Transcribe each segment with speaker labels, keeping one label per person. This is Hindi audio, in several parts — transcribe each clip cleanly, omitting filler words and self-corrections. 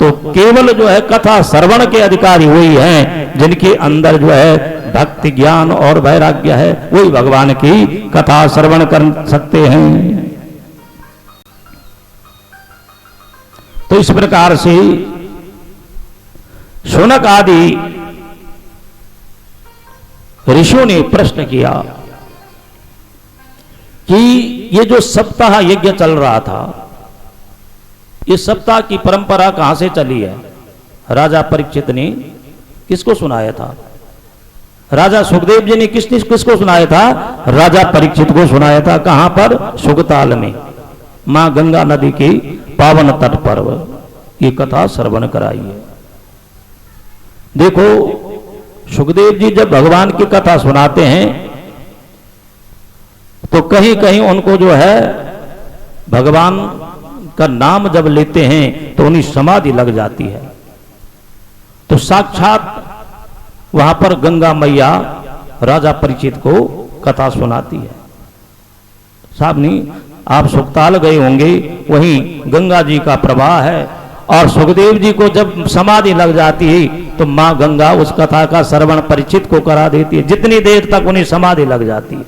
Speaker 1: तो केवल जो है कथा श्रवण के अधिकारी वही हैं जिनके अंदर जो है भक्ति ज्ञान और वैराग्य है, वही भगवान की कथा श्रवण कर सकते हैं। तो इस प्रकार से शौनक आदि ऋषियों ने प्रश्न किया कि ये जो सप्ताह यज्ञ चल रहा था, ये सप्ताह की परंपरा कहां से चली है? राजा परीक्षित ने किसको सुनाया था? राजा सुखदेव जी ने किसको सुनाया था? राजा परीक्षित को सुनाया था। कहां पर? सुगताल में, मां गंगा नदी के पावन तट पर ये कथा श्रवण कराई है। देखो, सुखदेव जी जब भगवान की कथा सुनाते हैं तो कहीं कहीं उनको जो है भगवान का नाम जब लेते हैं तो उन्हें समाधि लग जाती है। तो साक्षात वहां पर गंगा मैया राजा परीक्षित को कथा सुनाती है। साहब नहीं, आप सुखताल गए होंगे, वहीं गंगा जी का प्रवाह है और सुखदेव जी को जब समाधि लग जाती है तो मां गंगा उस कथा का श्रवण परीक्षित को करा देती है, जितनी देर तक उन्हें समाधि लग जाती है।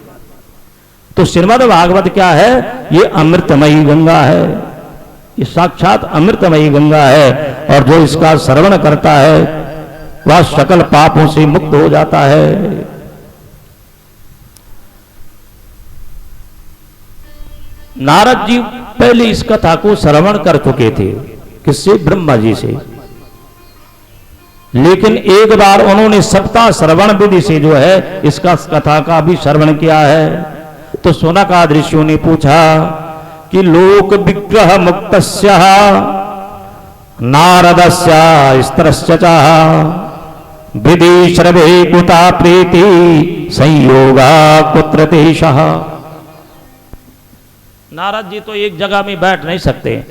Speaker 1: तो श्रीमद् भागवत क्या है? ये अमृतमयी गंगा है, ये साक्षात अमृतमयी गंगा है। और जो इसका श्रवण करता है वह सकल पापों से मुक्त हो जाता है। नारद जी पहले इस कथा को श्रवण कर चुके थे। किससे? ब्रह्मा जी से। लेकिन एक बार उन्होंने सप्ताह श्रवण विधि से जो है इसका कथा का भी श्रवण किया है। तो शौनकाद ऋषियों ने पूछा कि लोक विग्रह मुक्तस्य नारदस्य स्त्रस्य च विधि श्रवे कुता प्रीति संयोगा कुत्र तेषः। नारद जी तो एक जगह में बैठ नहीं सकते।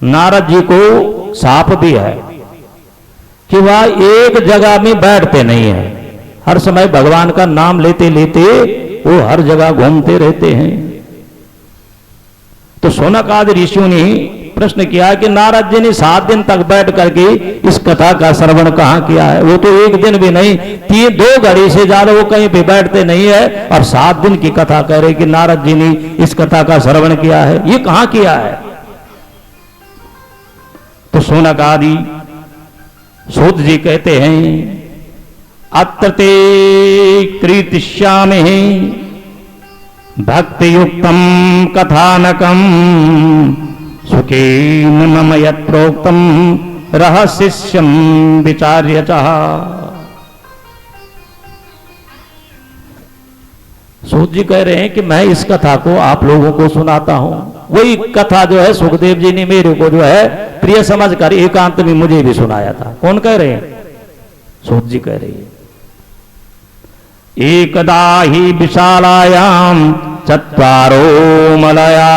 Speaker 1: नारद जी को साप भी है कि वह एक जगह में बैठते नहीं है, हर समय भगवान का नाम लेते लेते वो हर जगह घूमते रहते हैं। तो शौनकादि ऋषियों ने प्रश्न किया कि नारद जी ने 7 दिन तक बैठ करके इस कथा का श्रवण कहां किया है? वो तो एक दिन भी नहीं, 2 घड़ी से ज्यादा वो कहीं पे बैठते नहीं है और 7 दिन की कथा कह रहे कि नारद जी ने इस कथा का श्रवण किया है। ये कहां किया है? तो शौनकादि सूत जी कहते हैं अत्र ते कृतिष्यामि भक्ति युक्तम कथानकम सुखेन मम यत् प्रोक्तम रहस्यम विचार्य च। सूत जी कह रहे हैं कि मैं इस कथा को आप लोगों को सुनाता हूं। वही कथा जो है सुखदेव जी ने मेरे को जो है प्रिय समझकर एकांत में मुझे भी सुनाया था। कौन कह रहे हैं? सूत जी कह रही है। एकदा ही विशालायाम चत्वारो मलया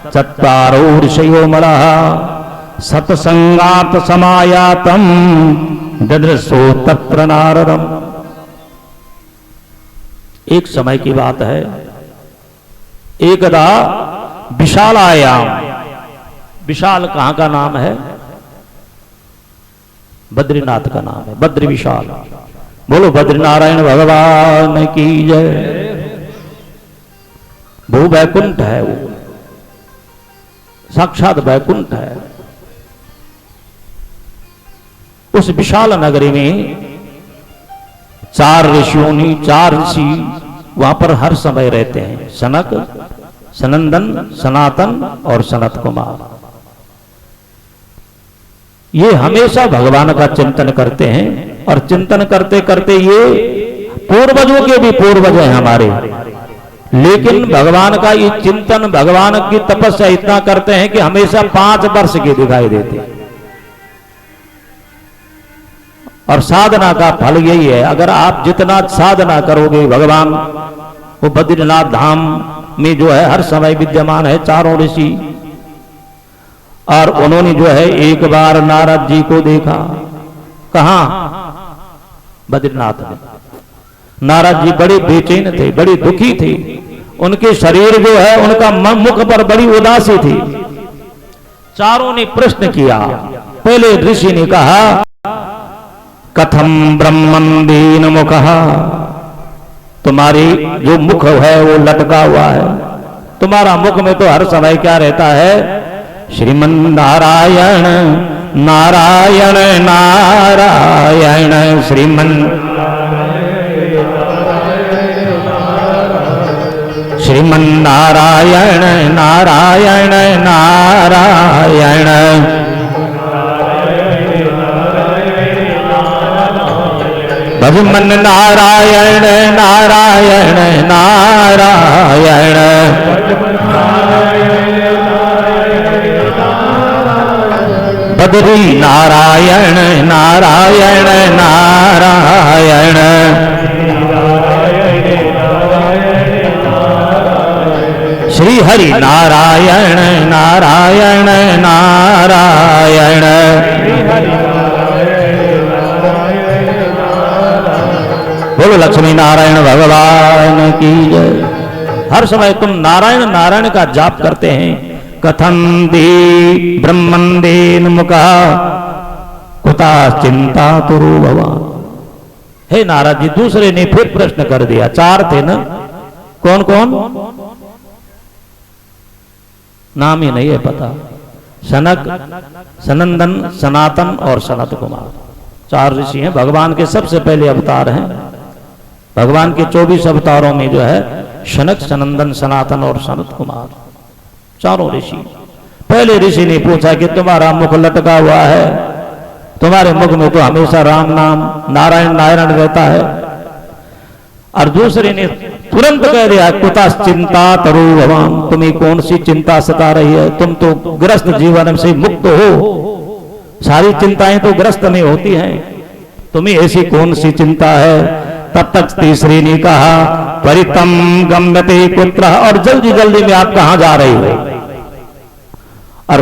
Speaker 1: चत्वारो ऋषयो मलः सत्संगात समायातम ददृशो तत्र नारदम। एक समय की बात है, एकदा विशालायाम, विशाल कहां का नाम है? बद्रीनाथ का नाम है, बद्री विशाल। बोलो बद्रीनारायण भगवान की जय। वो वैकुंठ है, वो साक्षात वैकुंठ है। उस विशाल नगरी में 4 ऋषियों ने 4 ऋषि वहां पर हर समय रहते हैं। सनक, सनंदन, सनातन और सनत कुमार। ये हमेशा भगवान का चिंतन करते हैं और चिंतन करते करते ये पूर्वजों के भी पूर्वज हैं हमारे। लेकिन भगवान का ये चिंतन, भगवान की तपस्या इतना करते हैं कि हमेशा 5 वर्ष के दिखाई देते हैं। और साधना का फल यही है, अगर आप जितना साधना करोगे, भगवान वो बद्रीनाथ धाम में जो है हर समय विद्यमान है 4 ऋषि। और उन्होंने जो है एक बार नारद जी को देखा। कहां? बद्रीनाथ में। नारद जी बड़े बेचैन थे, बड़े दुखी थे। उनके शरीर जो है, उनका मुख पर बड़ी उदासी थी। चारों ने प्रश्न किया। पहले ऋषि ने कहा कथम ब्रह्मन दीन मुखः, तुम्हारी जो मुख है वो लटका हुआ है, तुम्हारा मुख में तो हर समय क्या रहता है, श्रीमन नारायण नारायण नारायण श्रीमन श्रीमन नारायण नारायण नारायण भगवन नारायण नारायण नारायण बद्री नारायण नारायण नारायण श्री हरि नारायण नारायण नारायण बोलो लक्ष्मी नारायण भगवान की जय। हर समय तुम नारायण नारायण का जाप करते हैं। कथम दी ब्रह्मन देन मुखः कुता चिंता तुरु भवान। हे नारद जी, दूसरे ने फिर प्रश्न कर दिया। चार थे ना, कौन कौन, नाम ही नहीं है पता। सनक, सनंदन, सनातन और सनत कुमार, चार ऋषि हैं। भगवान के सबसे पहले अवतार हैं। भगवान के 24 अवतारों में जो है शनक, सनंदन, सनातन और सनत कुमार, चारों ऋषि। पहले ऋषि ने पूछा कि तुम्हारा मुख लटका हुआ है, तुम्हारे मुख में तो हमेशा राम नाम नारायण नारायण रहता है। और दूसरे ने तुरंत कह दिया कुता चिंता तरु भवान, तुम्हें कौन सी चिंता सता रही है, तुम तो ग्रस्त जीवन से मुक्त हो, सारी चिंताएं तो ग्रस्त में होती हैं, तुम्हें ऐसी कौन सी चिंता है। तब तक तीसरी ने कहा परितम गम्यते कुत्र, और जल्दी जल्दी में आप कहां जा रही हो। और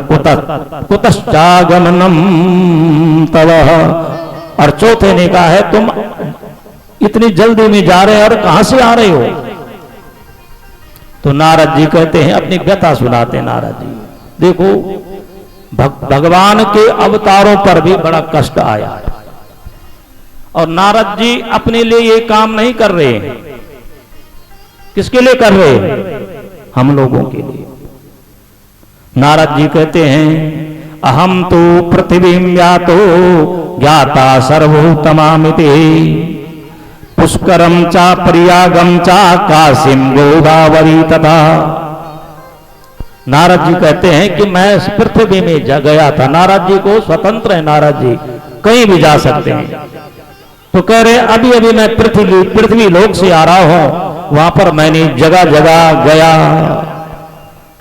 Speaker 1: कुतश्चागमनम तव, और चौथे ने कहा है तुम इतनी जल्दी में जा रहे हो और कहां से आ रहे हो। तो नारद जी कहते हैं, अपनी व्यथा सुनाते हैं नारद जी, देखो भगवान के अवतारों पर भी बड़ा कष्ट आया है, और नारद जी अपने लिए ये काम नहीं कर रहे हैं। किसके लिए कर रहे हैं, हम लोगों के लिए। नारद जी कहते हैं अहम तो पृथ्वीं व्यातो ज्ञाता सर्वभूतमामिति पुष्करम चा प्रयागम चा काशीम गोदावरी तथा। नारद जी कहते हैं कि मैं पृथ्वी में जा गया था। नारद जी को स्वतंत्र है, नारद जी कहीं भी जा सकते हैं। तो कह रहे अभी अभी मैं पृथ्वी लोक से आ रहा हूं, वहां पर मैंने जगह जगह गया।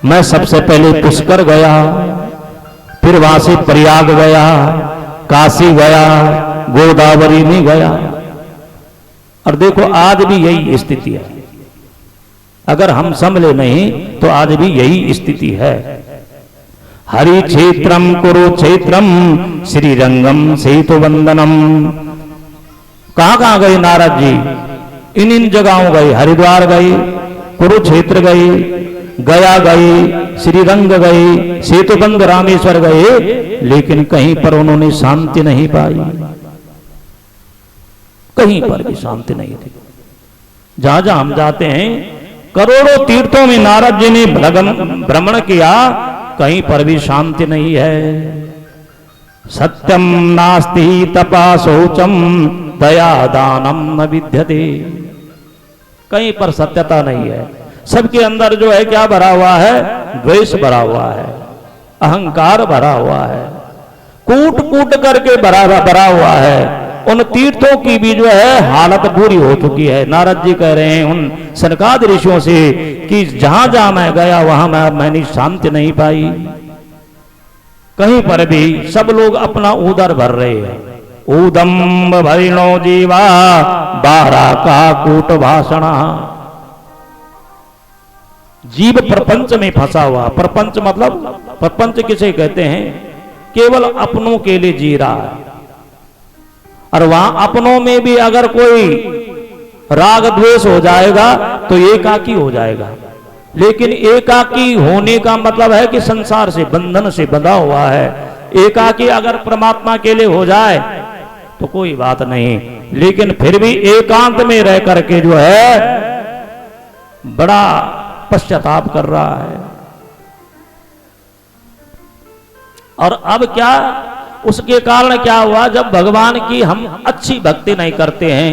Speaker 1: मैं सबसे पहले पुष्कर गया, फिर वहां से प्रयाग गया, काशी गया, गोदावरी में गया। और देखो आज भी यही स्थिति है, अगर हम संभले नहीं तो आज भी यही स्थिति है। हरि क्षेत्रम कुरुक्षेत्रम श्रीरंगम सेतु वंदनम। कहां गए नारद जी, इन जगहों गए, हरिद्वार गए, कुरुक्षेत्र गए, गया गए, श्रीरंग गए, सेतुबंध रामेश्वर गए, लेकिन कहीं पर उन्होंने शांति नहीं पाई, कहीं पर भी शांति नहीं थी। जहां जहां हम जाते हैं, करोड़ों तीर्थों में नारद जी ने भ्रमण किया, कहीं पर भी शांति नहीं है। सत्यम नास्ति तपा शौचम दया दानम न विद्यते। कहीं पर सत्यता नहीं है। सबके अंदर जो है क्या भरा हुआ है, द्वेष भरा हुआ है, अहंकार भरा हुआ है, कूट कूट करके भरा हुआ है। उन तीर्थों की भी जो है हालत बुरी हो चुकी है। नारद जी कह रहे हैं उन सनकादि ऋषियों से कि जहां जहां मैं गया वहां मैंने शांति नहीं पाई। कहीं पर भी सब लोग अपना उदर भर रहे हैं। उदम्ब भरिणो जीवा बारा का कूट भाषणा। जीव प्रपंच में फंसा हुआ। प्रपंच मतलब, प्रपंच किसे कहते हैं, केवल अपनों के लिए जी रहा है। और वहां अपनों में भी अगर कोई राग द्वेष हो जाएगा तो एकाकी हो जाएगा। लेकिन एकाकी होने का मतलब है कि संसार से बंधन से बंधा हुआ है। एकाकी अगर परमात्मा के लिए हो जाए तो कोई बात नहीं, लेकिन फिर भी एकांत में रह करके जो है बड़ा पश्चाताप कर रहा है। और अब क्या, उसके कारण क्या हुआ, जब भगवान की हम अच्छी भक्ति नहीं करते हैं,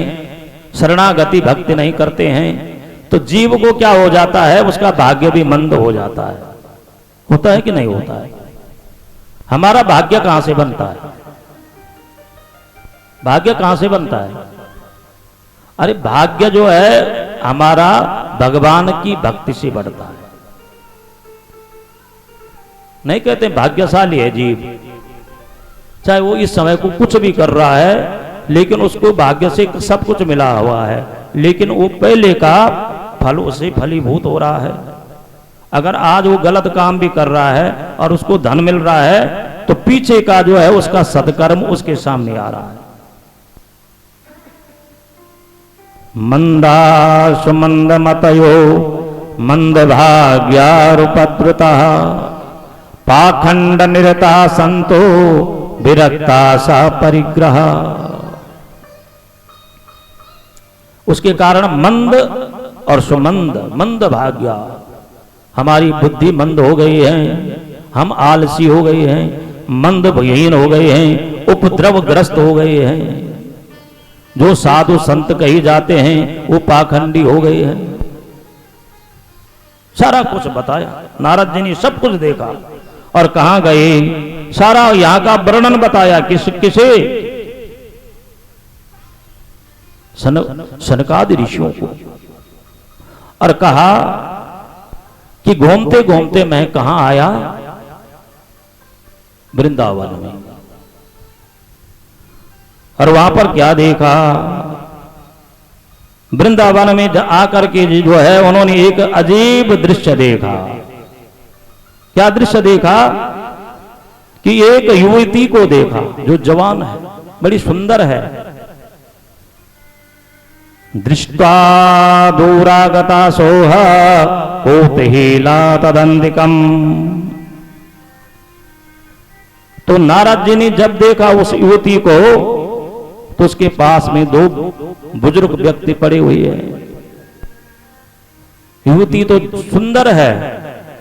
Speaker 1: शरणागति भक्ति नहीं करते हैं, तो जीव को क्या हो जाता है, उसका भाग्य भी मंद हो जाता है। होता है कि नहीं होता है? हमारा भाग्य कहां से बनता है? भाग्य कहां से बनता है? अरे भाग्य जो है हमारा भगवान की भक्ति से बढ़ता है। नहीं कहते भाग्यशाली है जीव, चाहे वो इस समय को कुछ भी कर रहा है, लेकिन उसको भाग्य से सब कुछ मिला हुआ है, लेकिन वो पहले का फल उसे फलीभूत हो रहा है। अगर आज वो गलत काम भी कर रहा है और उसको धन मिल रहा है, तो पीछे का जो है उसका सत्कर्म उसके सामने आ रहा है। मंदासु मंद मतयो मंद भाग्यारुपद्रुता पाखंड निरता संतो विरक्ता सा परिग्रह। उसके कारण मंद और सुमंद, मंद भाग्य, हमारी बुद्धि मंद हो गई है, हम आलसी हो गए हैं, मंद भयहीन हो गए हैं, उपद्रवग्रस्त हो गए हैं। जो साधु संत कही जाते हैं वो पाखंडी हो गए हैं। सारा कुछ बताया, नारद जी ने सब कुछ देखा और कहां गए, सारा यहां का वर्णन बताया। किसे? सनकादि ऋषियों को। और कहा कि घूमते घूमते मैं कहां आया, वृंदावन में। और वहां पर क्या देखा, वृंदावन में आकर के जो है उन्होंने एक अजीब दृश्य देखा। क्या दृश्य देखा कि एक युवती को देखा जो जवान है, बड़ी सुंदर है। दृष्ट्वा दूरागता सोह कोतहीला तदंतिकम। तो नारद जी ने जब देखा उस युवती को, तो उसके पास में दो बुजुर्ग व्यक्ति पड़े हुए हैं। युवती तो सुंदर है,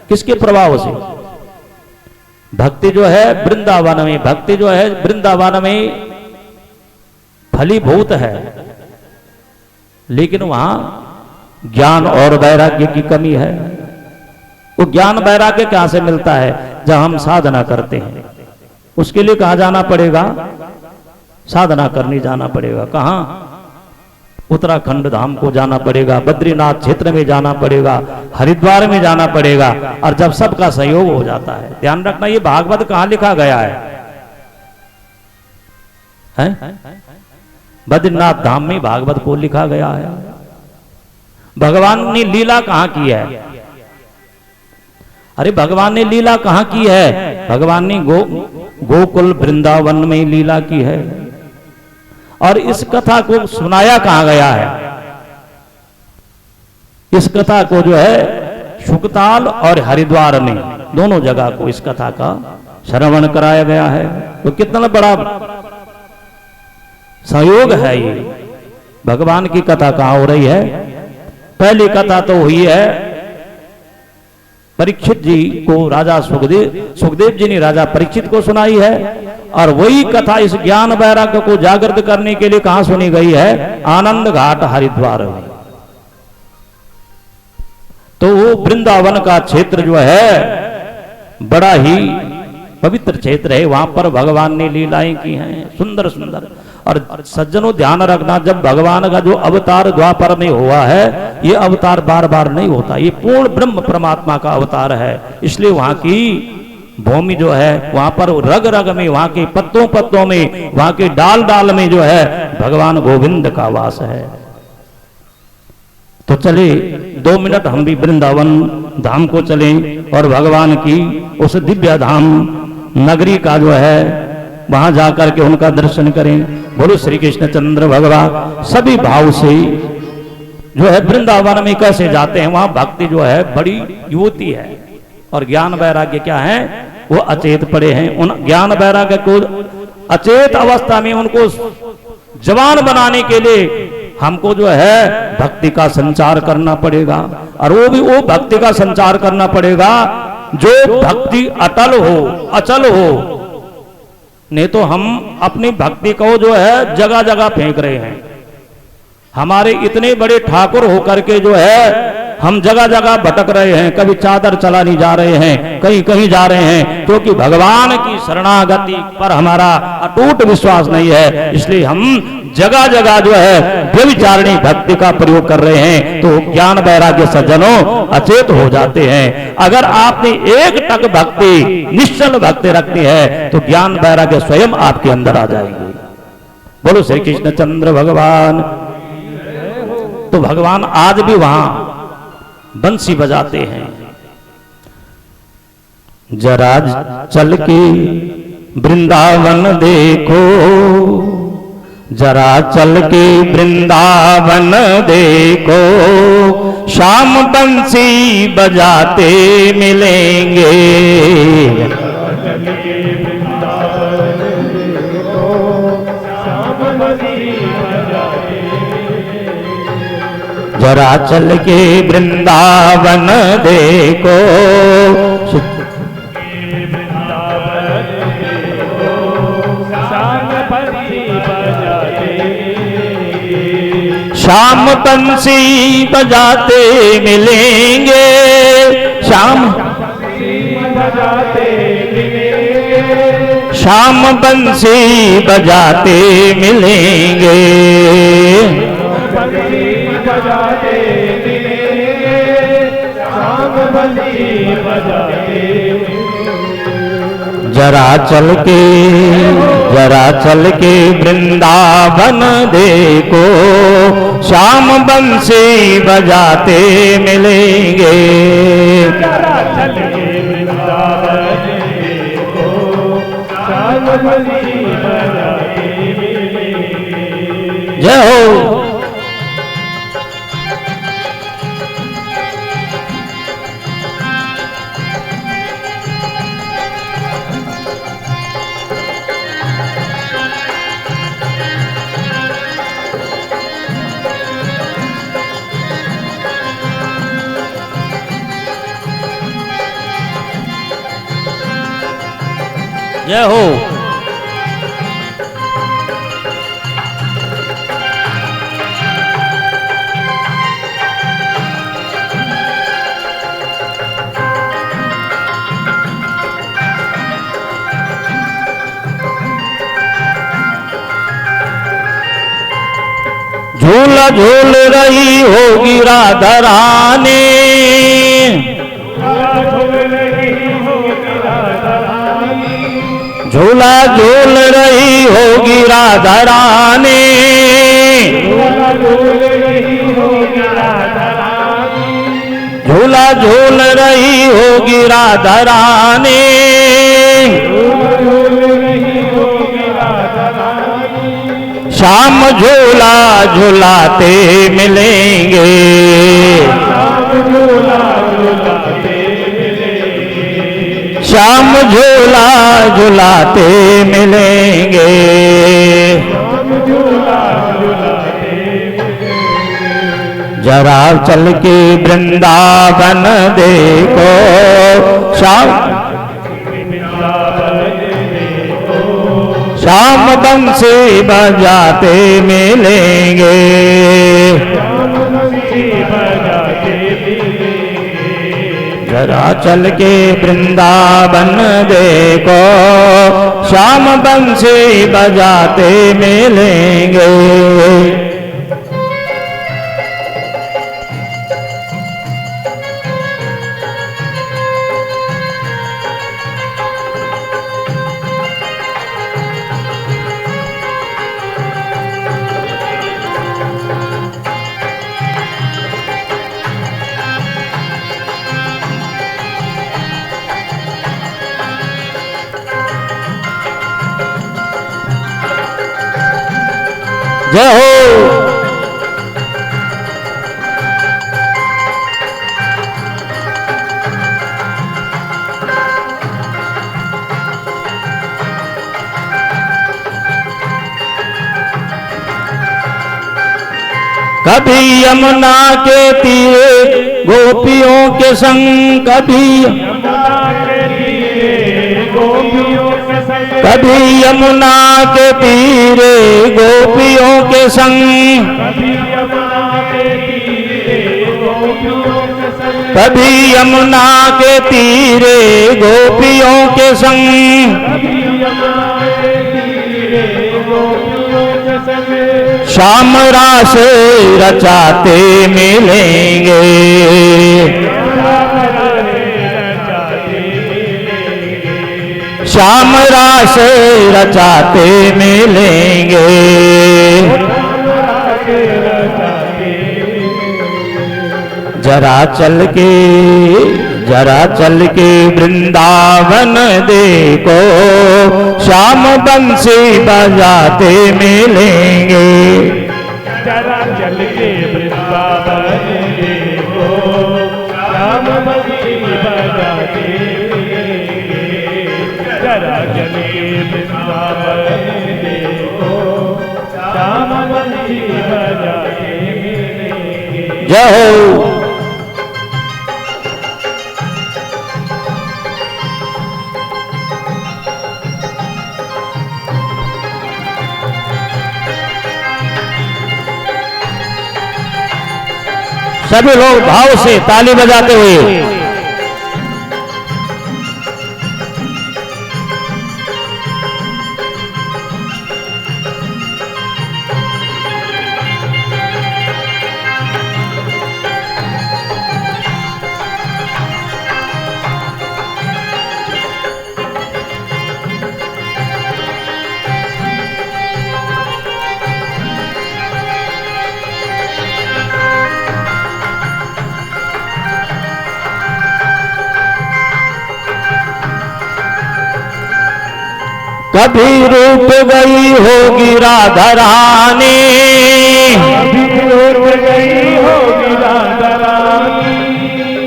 Speaker 1: किसके प्रभाव से? भक्ति जो है वृंदावन में, भक्ति जो है वृंदावन में फलीभूत है, लेकिन वहां ज्ञान और वैराग्य की कमी है। वो ज्ञान वैराग्य कहां से मिलता है? जब हम साधना करते हैं। उसके लिए कहां जाना पड़ेगा? साधना करने जाना पड़ेगा। कहां? उत्तराखंड धाम को जाना पड़ेगा, बद्रीनाथ क्षेत्र में जाना पड़ेगा, हरिद्वार में जाना पड़ेगा। और जब सबका सहयोग हो जाता है, ध्यान रखना ये भागवत कहां लिखा गया है? बद्रीनाथ धाम में भागवत को लिखा गया है। भगवान ने लीला कहां की है? अरे भगवान ने लीला कहां की है? भगवान ने गोकुल वृंदावन में लीला की है। और इस कथा को सुनाया कहां गया है? इस कथा को जो है शुकताल और हरिद्वार में, दोनों जगह को इस कथा का श्रवण कराया गया है। तो कितना बड़ा सहयोग है ये। भगवान की कथा कहां हो रही है? पहली कथा तो हुई है परीक्षित जी को, राजा सुखदेव जी ने राजा परीक्षित को सुनाई है। और वही कथा इस ज्ञान वैराग्य को जागृत करने के लिए कहां सुनी गई है? आनंद घाट हरिद्वार में। तो वो वृंदावन का क्षेत्र जो है बड़ा ही पवित्र क्षेत्र है। वहां पर भगवान ने लीलाएं की हैं सुंदर सुंदर। और सज्जनों ध्यान रखना, जब भगवान का जो अवतार द्वापर में हुआ है, ये अवतार बार बार नहीं होता, ये पूर्ण ब्रह्म परमात्मा का अवतार है। इसलिए वहां की भूमि जो है, वहां पर रग रग में, वहां के पत्तों पत्तों में, वहां के डाल डाल में जो है भगवान गोविंद का वास है। तो चले 2 मिनट हम भी वृंदावन धाम को चलें और भगवान की उस दिव्य धाम नगरी का जो है वहां जाकर के उनका दर्शन करें। बोलो श्री कृष्ण चंद्र भगवान। सभी भाव से जो है वृंदावन में कैसे जाते हैं, वहां भक्ति जो है बड़ी युवती है और ज्ञान वैराग्य क्या है, वो अचेत पड़े हैं। उन ज्ञान वैराग्य को अचेत अवस्था में उनको जवान बनाने के लिए हमको जो है भक्ति का संचार करना पड़ेगा, और वो भी वो भक्ति का संचार करना पड़ेगा जो भक्ति अटल हो, अचल हो। नहीं तो हम अपनी भक्ति को जो है जगह जगह फेंक रहे हैं। हमारे इतने बड़े ठाकुर होकर के जो है हम जगह जगह भटक रहे हैं, कभी चादर चलाने जा रहे हैं, कहीं कहीं जा रहे हैं, क्योंकि भगवान की शरणागति पर हमारा अटूट विश्वास नहीं है। इसलिए हम जगह जगह जो है व्यभिचारिणी भक्ति का प्रयोग कर रहे हैं, तो ज्ञान वैराग्य सज्जनों अचेत हो जाते हैं। अगर आपने एक टक भक्ति, निश्चल भक्ति रखनी है तो ज्ञान वैराग्य स्वयं आपके अंदर आ जाएंगे। बोलो श्री कृष्ण चंद्र भगवान। तो भगवान आज भी वहां बंसी बजाते हैं। जरा चल के वृंदावन देखो, जरा चल के वृंदावन देखो, शाम बंसी बजाते मिलेंगे। जरा चल के वृंदावन देखो, शाम बंसी बजाते मिलेंगे, शाम शाम बंसी बजाते मिलेंगे। जरा चल के वृंदावन देखो, शाम बंसी बजाते मिलेंगे। जरा चल के वृंदावन देखो, शाम बंसी बजाते मिलेंगे। जय हो। जय हो। झूला झूल रही होगी राधा रानी, झूला झूल रही होगी राधा रानी, झूला झूल रही होगी राधा रानी। शाम झूला झूलाते मिलेंगे, शाम झूला झूलाते मिलेंगे। जरा चल के वृंदावन देखो, शाम बंसी बजाते मिलेंगे। जरा चल के वृंदावन देखो, शाम बंसी बजाते मिलेंगे। जय हो। कभी यमुना के तीरे गोपियों के संग, कभी यमुना के तीरे गोपियों के संग, कभी यमुना के तीरे गोपियों के संग, श्याम रास रचाते मिलेंगे, श्याम रास रचाते मिलेंगे। जरा चल के वृंदावन देखो, श्याम बंसी बजाते मिलेंगे।
Speaker 2: जरा चल के वृंदावन देखो, श्याम बंसी बजाते मिलेंगे। जरा चल के वृंदावन देखो, श्याम बंसी बजाते मिलेंगे।
Speaker 1: जय हो। सभी लोग भाव से ताली बजाते हुए कभी रूठ गई होगी राधा रानी,
Speaker 2: कभी रूठ गई होगी राधा रानी,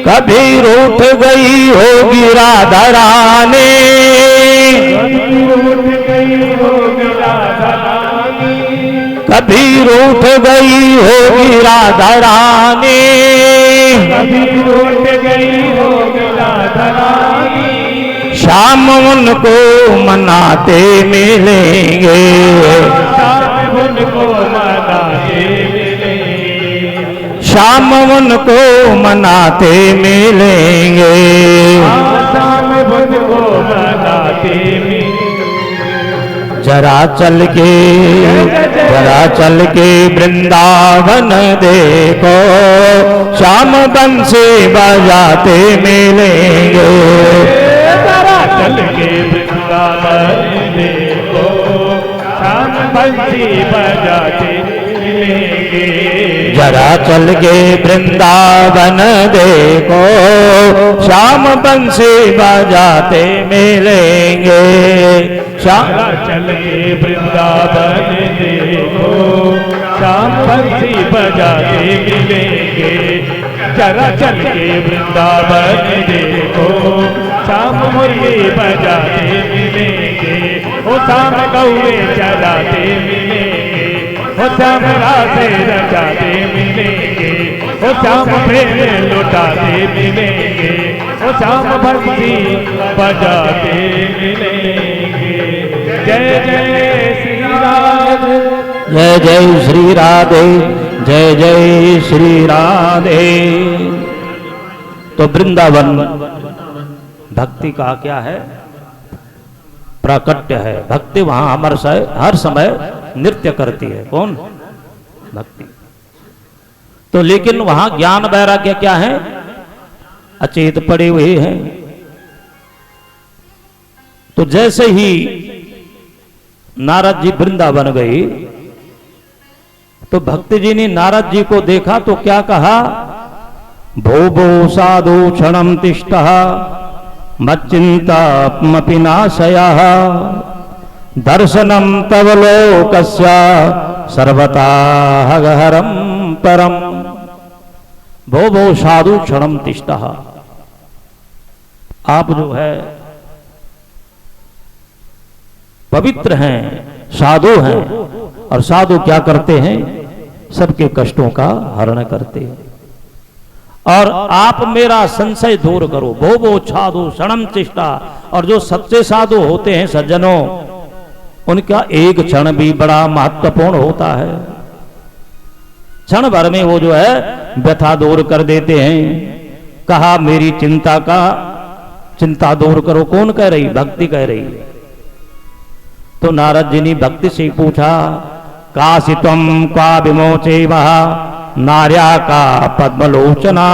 Speaker 1: कभी रूठ गई होगी राधा रानी,
Speaker 2: कभी रूठ गई होगी राधा रानी,
Speaker 1: कभी रूठ गई होगी राधा रानी,
Speaker 2: कभी रूठ गई होगी राधा रानी।
Speaker 1: श्याम उनको मनाते मिलेंगे,
Speaker 2: श्याम उनको मनाते मिलेंगे,
Speaker 1: श्याम उनको मनाते मिलेंगे।
Speaker 2: श्याम उनको मनाते मिलेंगे।
Speaker 1: जरा चल के वृंदावन देखो, श्याम बंसी बजाते मिलेंगे।
Speaker 2: चल के वृंदावन देखो, श्याम बंसी बजाते मिलेंगे।
Speaker 1: जरा चल के वृंदावन देखो, श्याम बंसी बजाते मिलेंगे।
Speaker 2: जरा चल के वृंदावन देखो, श्याम बंसी बजाते मिलेंगे। जरा चल के वृंदावन देखो, श्याम मुरली बजाते मिलेंगे। ओ श्याम गौरे चलाते मिलेंगे, ओ श्याम रासे रचाते मिलेंगे, ओ श्याम प्रेम लुटाते मिलेंगे, ओ श्याम बंसी बजाते मिलेंगे। जय जय श्री राधे,
Speaker 1: जय जय श्री राधे, जय जय श्री राधे। तो वृंदावन भक्ति का क्या है? प्राकट्य है। भक्ति वहां हर समय नृत्य करती है। कौन? भक्ति। तो लेकिन वहां ज्ञान वैराग्य क्या है? अचेत पड़े हुए हैं। तो जैसे ही नारद जी वृंदावन गई तो भक्ति जी ने नारद जी को देखा तो क्या कहा? भो भो साधु क्षणम तिष्ठः मच्चिंतामपि नाशयः दर्शनम तव लोकस्य सर्वथा हरम परम। भो भो साधु क्षणम तिष्ठः। आप जो है पवित्र हैं, साधु हैं। और साधु क्या करते हैं? सबके कष्टों का हरण करते हैं। और आप मेरा संशय दूर करो, भो भो छादो क्षणम चेष्टा। और जो सच्चे साधु होते हैं सज्जनों, उनका एक क्षण भी बड़ा महत्वपूर्ण होता है। क्षण भर में वो जो है व्यथा दूर कर देते हैं। कहा मेरी चिंता दूर करो, कौन कह रही? भक्ति कह रही है। तो नारद जी ने भक्ति से पूछा, काशी त्वं क्वा विमोचे वहा नार्या का पद्मलोचना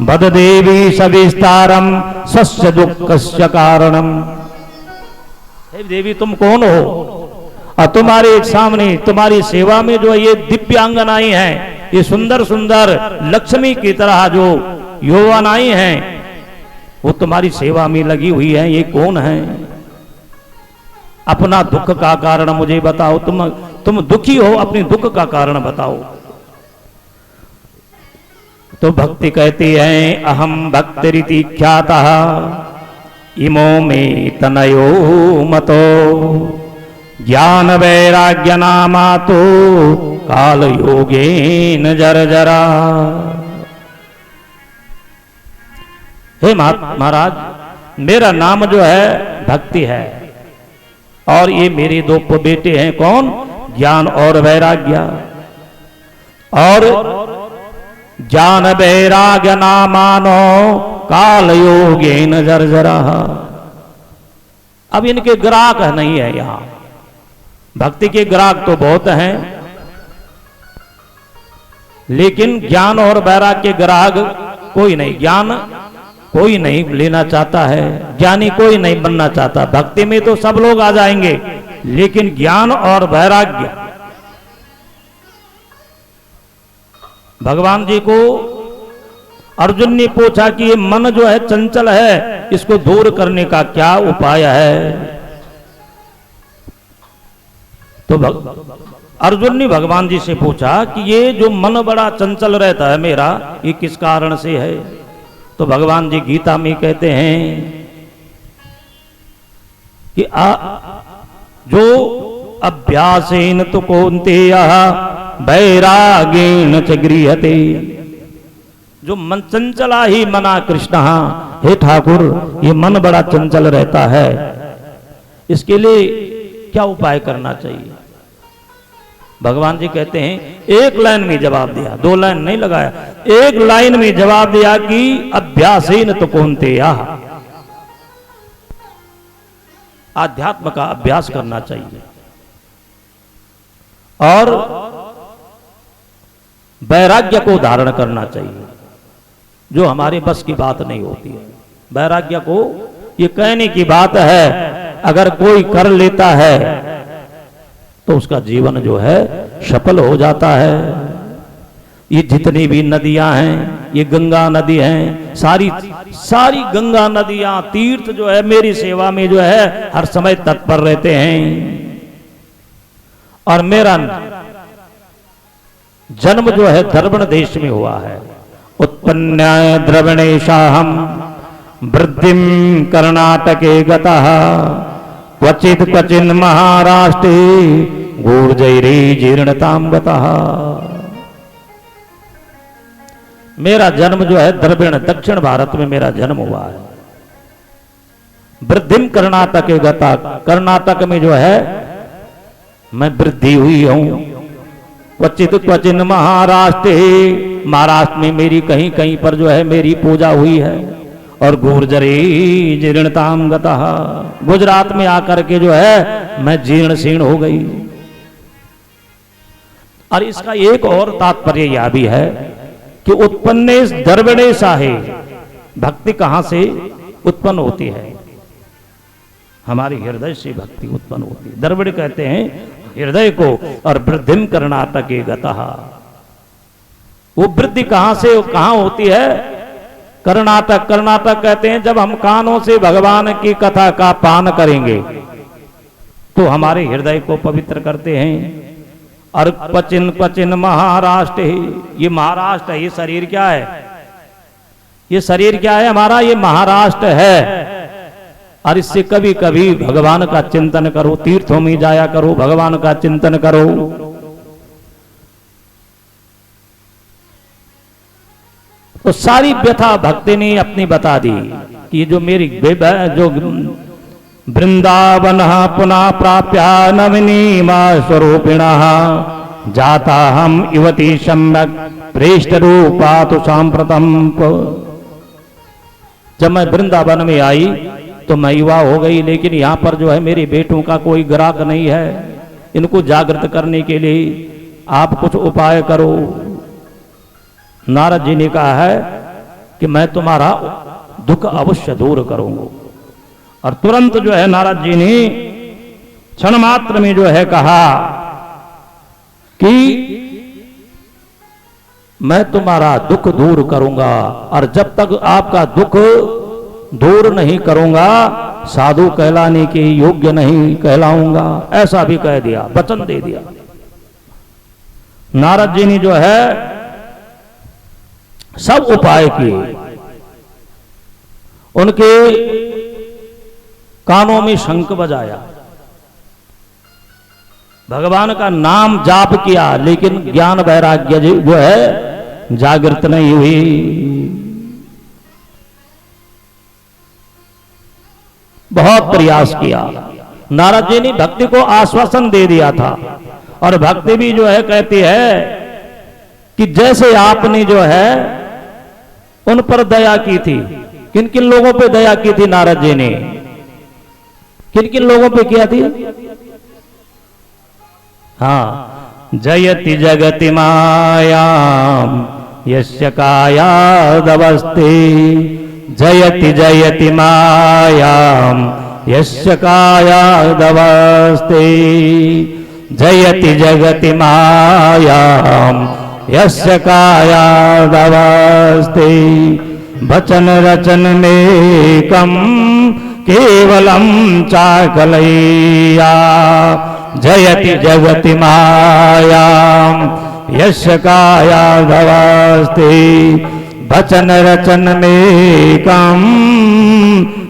Speaker 1: बद देवी सविस्तारम सस्य दुःखस्य कारणम। हे देवी तुम कौन हो? और तुम्हारे सामने तुम्हारी सेवा में जो ये दिव्यांगनाएं हैं, ये सुंदर सुंदर लक्ष्मी की तरह जो यौवनाएं हैं, वो तुम्हारी सेवा में लगी हुई है, ये कौन है? अपना दुख का कारण मुझे बताओ। तुम दुखी हो, अपने दुख का कारण बताओ। तो भक्ति कहती है, अहम भक्तिरिति ख्यातः इमो में तनयो मतो ज्ञान वैराग्य नामा तो काल योगेन जरा। हे महाराज, मेरा नाम जो है भक्ति है, और ये मेरे दो बेटे हैं, कौन? ज्ञान और वैराग्य। और ज्ञान वैराग्य नामानो काल योगेन जरा। अब इनके ग्राहक नहीं है यहां। भक्ति के ग्राहक तो बहुत हैं, लेकिन ज्ञान और वैराग्य के ग्राहक कोई नहीं। ज्ञान कोई नहीं लेना चाहता है, ज्ञानी कोई नहीं बनना चाहता। भक्ति में तो सब लोग आ जाएंगे, लेकिन ज्ञान और वैराग्य, भगवान जी को अर्जुन ने पूछा कि ये मन जो है चंचल है, इसको दूर करने का क्या उपाय है? तो अर्जुन ने भगवान जी से पूछा कि ये जो मन बड़ा चंचल रहता है मेरा, ये किस कारण से है? तो भगवान जी गीता में कहते हैं कि जो अभ्यासेन तो कौन्तेय वैरागेण च गृह्यते। जो मन चंचला ही मना कृष्ण। हे ठाकुर, ये मन बड़ा चंचल रहता है, इसके लिए क्या उपाय करना चाहिए? भगवान जी कहते हैं, एक लाइन में जवाब दिया, दो लाइन नहीं लगाया, एक लाइन में जवाब दिया कि अभ्यासेन तो कौन्तेय, आध्यात्म का अभ्यास करना चाहिए और वैराग्य को धारण करना चाहिए, जो हमारे बस की बात नहीं होती है। वैराग्य को ये कहने की बात है, अगर कोई कर लेता है तो उसका जीवन जो है सफल हो जाता है। ये जितनी भी नदियां हैं, ये गंगा नदी हैं, सारी गंगा नदियां, तीर्थ जो है मेरी सेवा में जो है हर समय तत्पर रहते हैं। और मेरा जन्म जो है द्रविड़ देश में हुआ है। उत्पन्न द्रविणेशाहम वृद्धिम कर्णाटके गतः क्वचित क्वचिन महाराष्ट्रे गूर्जैरे जीर्णताम गतः। मेरा जन्म जो है द्रविड़ दक्षिण भारत में मेरा जन्म हुआ है। वृद्धिम कर्णाटके गता, कर्नाटक में जो है मैं वृद्धि हुई हूं। क्वचित क्वचिन महाराष्ट्र, महाराष्ट्र में मेरी कहीं कहीं पर जो है मेरी पूजा हुई है। और गुर्जरी जीर्णताम गतः, गुजरात में आकर के जो है मैं जीर्ण शीर्ण हो गई। और इसका एक और तात्पर्य यह भी है कि उत्पन्ने द्रविड़े साहे, भक्ति कहां से उत्पन्न होती है? हमारे हृदय से भक्ति उत्पन्न होती है। द्रविड़ कहते हैं हृदय को। और वृद्धिम कर्णाटके गतः, वो वृद्धि कहां से कहां होती है? कर्नाटक। कर्नाटक कहते हैं जब हम कानों से भगवान की कथा का पान करेंगे तो हमारे हृदय को पवित्र करते हैं। और क्वचिन क्वचिन महाराष्ट्र, ये महाराष्ट्र है। ये शरीर क्या है? ये शरीर क्या है हमारा? ये महाराष्ट्र है। और इससे कभी कभी भगवान का चिंतन करो, तीर्थों में जाया करो, भगवान का चिंतन करो। तो सारी व्यथा भक्ति ने अपनी बता दी कि जो मेरी जो वृंदावन पुनः प्राप्य नवनीमा स्वरूपिण जाता हम युवती सम्यक प्रेष्ठ रूपा तो सांप्रतम। जब मैं वृंदावन में आई तो मैं युवा हो गई, लेकिन यहाँ पर जो है मेरे बेटों का कोई ग्राहक नहीं है। इनको जागृत करने के लिए आप कुछ उपाय करो। नारद जी ने कहा है कि मैं तुम्हारा दुख अवश्य दूर करूंगा। और तुरंत जो है नारद जी ने क्षण मात्र में जो है कहा कि मैं तुम्हारा दुख दूर करूंगा, और जब तक आपका दुख दूर नहीं करूंगा साधु कहलाने के योग्य नहीं कहलाऊंगा। ऐसा भी कह दिया, वचन दे दिया। नारद जी ने जो है सब उपाय किए। उनके कानों में शंख बजाया, भगवान का नाम जाप किया, लेकिन ज्ञान वैराग्य जो है जागृत नहीं हुई। बहुत प्रयास किया। नारद जी ने भक्ति को आश्वासन दे दिया था, और भक्ति भी जो है कहती है कि जैसे आपने जो है उन पर दया की थी। किन किन लोगों पे दया की थी नारद जी ने? किन किन लोगों पे किया थी? हाँ, जयति जगति मायाम यस्य कायादवस्ते, जयति जयति मायाम यस्य कायादवस्ते, जयति जगति मायाम यस्य कायादवस्ते। वचन रचन में कम केवलम चाकलैया, जयति जगति मायाम यस्य कायादवस्ते। वचन रचन में कम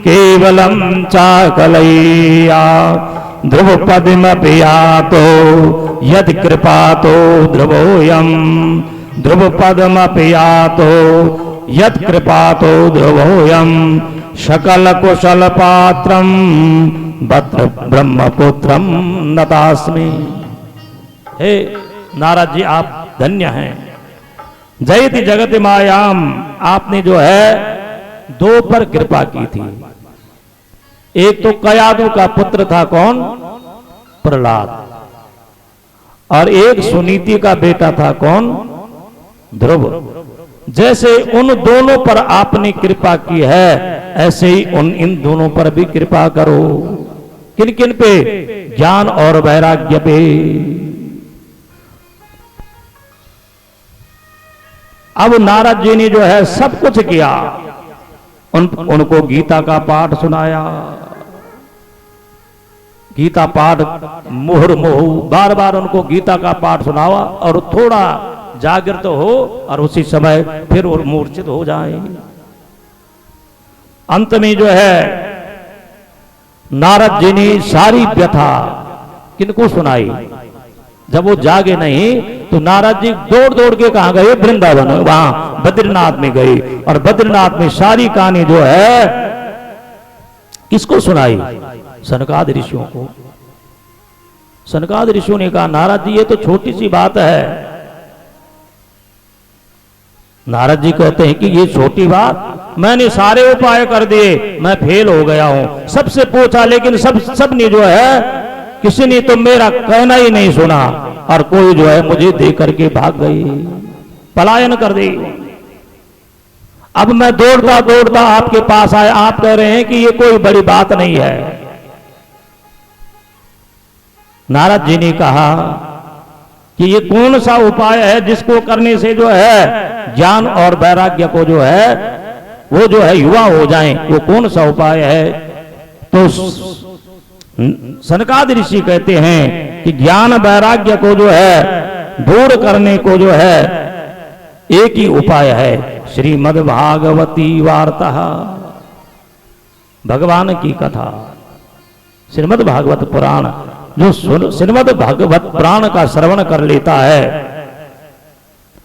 Speaker 1: केवलम चाकलैया, ध्रुव पद्मपि यातो यदि कृपातो ध्रुवोऽयं, ध्रुव पद्मपि यातो यदि कृपातो ध्रुवोऽयं, सकल कुशल पात्रम बत्र ब्रह्मपुत्रम नतास्मि। हे नारद जी, आप धन्य हैं। जयति जगति मायाम, आपने जो है दो पर कृपा की थी। एक तो कयादु का पुत्र था, कौन? प्रहलाद। और एक सुनीति का बेटा था, कौन? ध्रुव। जैसे उन दोनों पर आपने कृपा की है, ऐसे ही इन दोनों पर भी कृपा करो। किन किन पे? ज्ञान और वैराग्य पे। अब नारद जी ने जो है सब कुछ किया। उनको गीता का पाठ सुनाया। गीता पाठ मुहुर्मुहु बार बार उनको गीता का पाठ सुनावा, और थोड़ा जागृत हो और उसी समय फिर और मूर्छित हो जाए। अंत में जो है नारद जी ने सारी व्यथा किनको सुनाई? जब वो जागे नहीं तो नारद जी दौड़ दौड़ के कहां गए? वृंदावन, वहां बद्रीनाथ में गए। और बद्रीनाथ में सारी कहानी जो है किसको सुनाई? सनकादि ऋषियों को। सनकादि ऋषियों ने कहा, नारद जी ये तो छोटी सी बात है। नारद जी कहते हैं कि ये छोटी बात, मैंने सारे उपाय कर दिए, मैं फेल हो गया हूं। सबसे पूछा, लेकिन सब ने जो है किसी ने तो मेरा कहना ही नहीं सुना, और कोई जो है मुझे दे करके भाग गई, पलायन कर दी। अब मैं दौड़ता दौड़ता आपके पास आया, आप कह रहे हैं कि ये कोई बड़ी बात नहीं है। नारद जी ने कहा कि ये कौन सा उपाय है जिसको करने से जो है ज्ञान और वैराग्य को जो है वो जो है युवा हो जाएं, वो कौन सा उपाय है? तो सनकादि ऋषि कहते हैं कि ज्ञान वैराग्य को जो है दूर करने को जो है एक ही उपाय है, श्रीमद् भागवती वार्ता, भगवान की कथा। श्रीमद् भागवत पुराण, जो श्रीमद् भागवत पुराण का श्रवण कर लेता है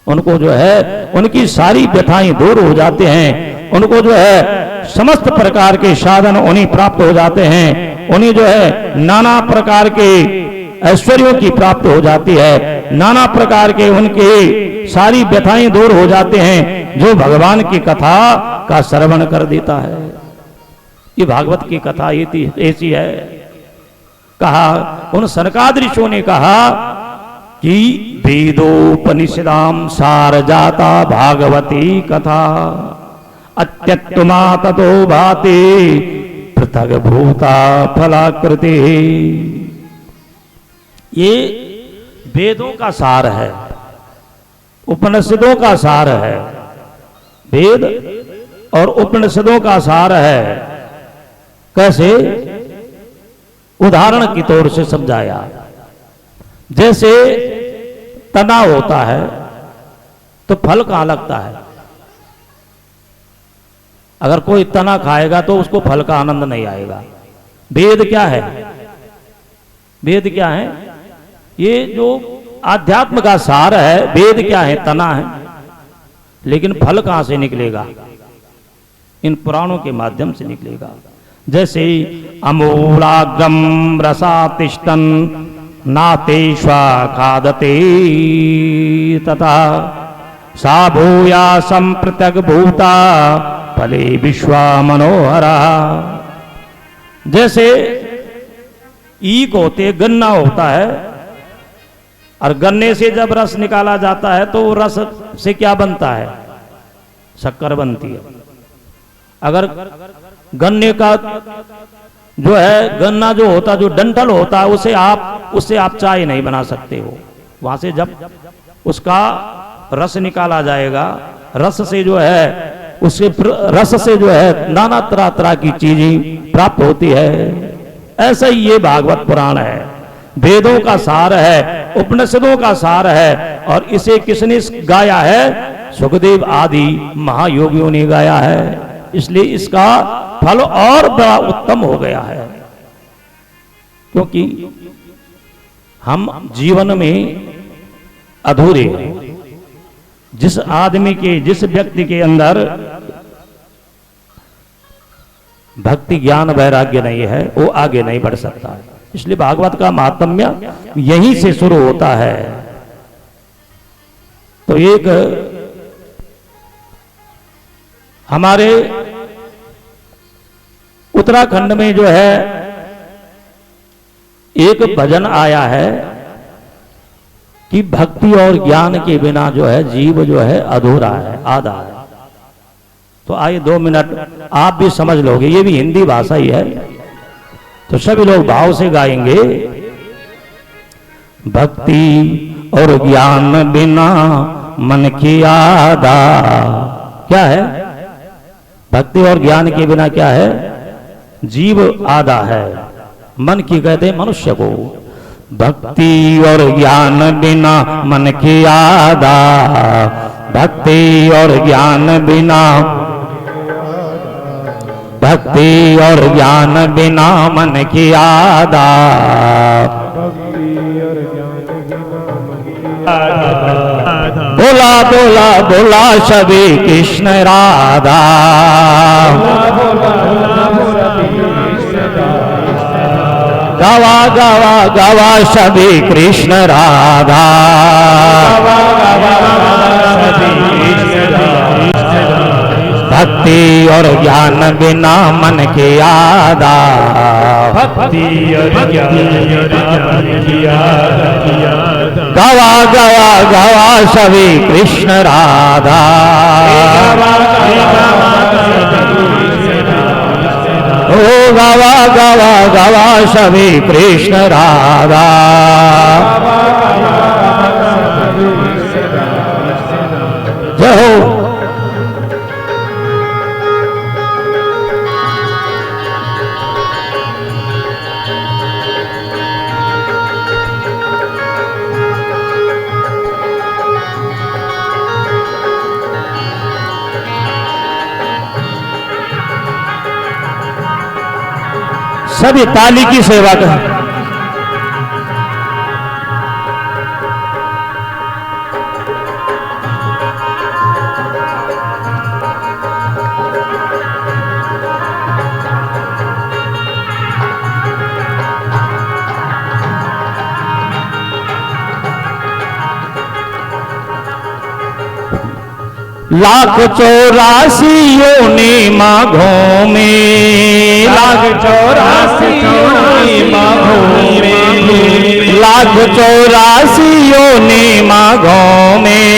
Speaker 1: उनको जो है उनकी सारी व्यथाएं दूर हो जाते हैं, उनको जो है समस्त प्रकार के साधन उन्हें प्राप्त हो जाते हैं, उन्हें जो है नाना प्रकार के ऐश्वर्यों की प्राप्त हो जाती है, नाना प्रकार के उनके सारी व्यथाएं दूर हो जाते हैं जो भगवान की कथा का श्रवण कर देता है। ये भागवत की कथा ऐसी है। कहा उन सनकादिऋषियों ने कहा कि वेदोपनिषदाम सार जाता भागवती कथा अत्यत्तमा ततो भाति पृथक भूता फलाकृति। ये वेदों का सार है, उपनिषदों का सार है, वेद और उपनिषदों का सार है। कैसे? उदाहरण की तौर से समझाया। जैसे तना होता है तो फल कहां लगता है? अगर कोई तना खाएगा तो उसको फल का आनंद नहीं आएगा। वेद क्या है? वेद क्या है? ये जो आध्यात्म का सार है, वेद क्या है? तना है। लेकिन फल कहां से निकलेगा? इन पुराणों के माध्यम से निकलेगा। जैसे अमूलाग्रम रसातिष्ठन नातेष्वा खादते तथा सा भूया संप्रत्यग भूता फले विश्वा मनोहरा। जैसे ईख होते, गन्ना होता है, और गन्ने से जब रस निकाला जाता है तो रस से क्या बनता है? शक्कर बनती है। अगर गन्ने का जो है, गन्ना जो होता, जो डंठल होता है, उससे आप चाय नहीं बना सकते हो। वहां से जब उसका रस निकाला जाएगा, रस से जो है, उससे रस से जो है नाना तरह तरह की चीजें प्राप्त होती है। ऐसा ही ये भागवत पुराण है, वेदों का सार है, उपनिषदों का सार है। और इसे किसने गाया है? सुखदेव आदि महायोगियों ने गाया है। इसलिए इसका फल और बड़ा उत्तम हो गया है। क्योंकि हम जीवन में अधूरे हैं। जिस आदमी के, जिस व्यक्ति के अंदर भक्ति ज्ञान वैराग्य नहीं है, वो आगे नहीं बढ़ सकता। इसलिए भागवत का महात्म्य यहीं से शुरू होता है। तो एक हमारे उत्तराखंड में जो है एक भजन आया है कि भक्ति और ज्ञान के बिना जो है जीव जो है अधूरा है, आधा है। तो आइए 2 मिनट आप भी समझ लोगे, ये भी हिंदी भाषा ही है। तो सभी लोग भाव से गाएंगे। भक्ति और ज्ञान बिना मन की आधा। क्या है? भक्ति और ज्ञान के बिना क्या है? जीव आधा है। मन की कहते हैं मनुष्य को। भक्ति और ज्ञान बिना मन की आधा, भक्ति और ज्ञान बिना, भक्ति और ज्ञान बिना मन की आधा। बोला बोला बोला सभी कृष्ण राधा। गवा गवा गवा सभी कृष्ण राधा। भक्ति और ज्ञान बिना मन के आधा,
Speaker 2: भक्ति और ज्ञान
Speaker 1: गवा गवा गवा सभी कृष्ण राधा। ओ गवा गवा गवा सभी कृष्ण राधा। जय हो। सभी ताली की सेवा करें। लाख 84 योनि माघों में,
Speaker 2: लाख 84 योनि माघों में,
Speaker 1: लाख 84 योनि माघों में,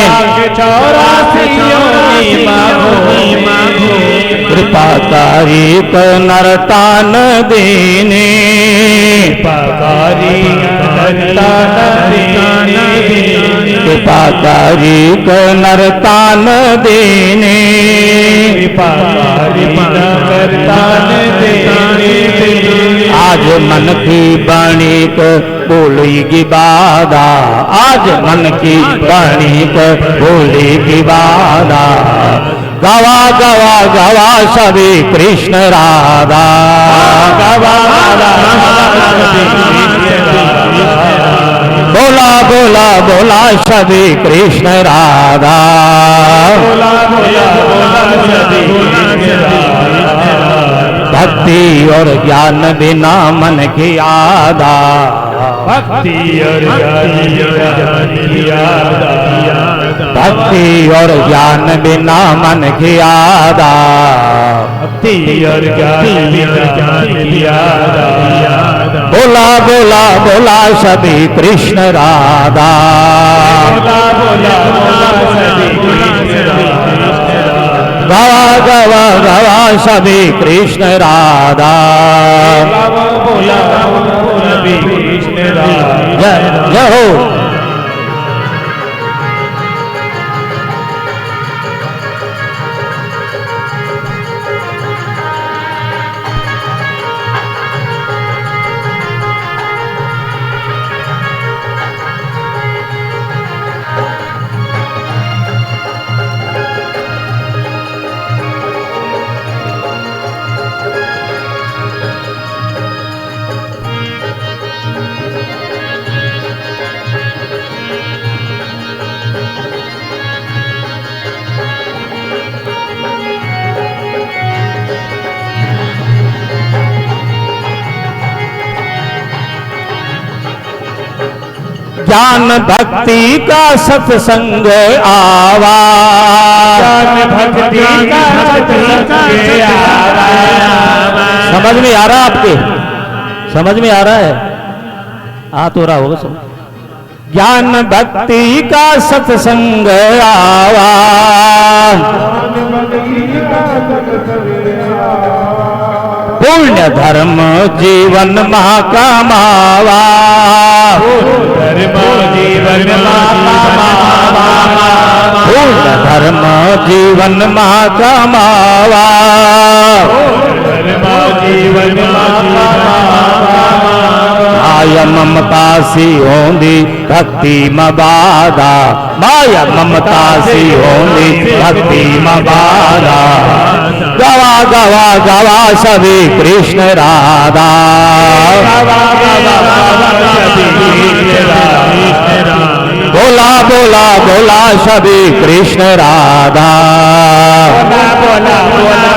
Speaker 2: लाख 84 योनि माघों में,
Speaker 1: कृपाकारी नरतान देने,
Speaker 2: कृपाकारी नरतान देने,
Speaker 1: कृपाकारी नरतान देने,
Speaker 2: कृपाकारी नरतान देने,
Speaker 1: आज मन की वाणी को बोलेगी बाधा, आज मन की वाणी को बोलेगी बाधा, गवा गवा गवा सभी कृष्ण राधा,
Speaker 2: गवा
Speaker 1: बोला बोला बोला सभी कृष्ण राधा,
Speaker 2: बोला बोला बोला सभी कृष्ण राधा,
Speaker 1: भक्ति और ज्ञान बिना मन की आधा,
Speaker 2: भक्ति और ज्ञान की आधा,
Speaker 1: भक्ति और ज्ञान बिना मन की आधा,
Speaker 2: भक्ति और ज्ञान की आधा,
Speaker 1: बोला बोला बोला सभी कृष्ण राधा,
Speaker 2: बोला बोला बोला सभी कृष्ण राधा,
Speaker 1: गवा गवा गवा सभी कृष्ण राधा,
Speaker 2: बोला बोला सभी कृष्ण राधा,
Speaker 1: जय हो। ज्ञान भक्ति का सत्संग आवा,
Speaker 2: ज्ञान भक्ति का सत्संग आवा,
Speaker 1: समझ में आ रहा है आपके, समझ में आ रहा है, आ तो रहा होगा समझ। ज्ञान भक्ति का सत्संग आवा, पुण्य धर्म जीवन महाकामावा,
Speaker 2: धर्म जीवन महाकामावा,
Speaker 1: पुण्य धर्म जीवन महाकामावा,
Speaker 2: धर्म जीवन महाकामावा,
Speaker 1: माया ममता सी होंदी भक्ति मबादा, माया ममता सी होंदी भक्ति मबादा, गवा गवा गवा सभी कृष्ण राधा,
Speaker 2: गवा गवा गवा सभी कृष्ण राधा,
Speaker 1: बोला बोला बोला सभी कृष्ण राधा,
Speaker 2: बोला बोला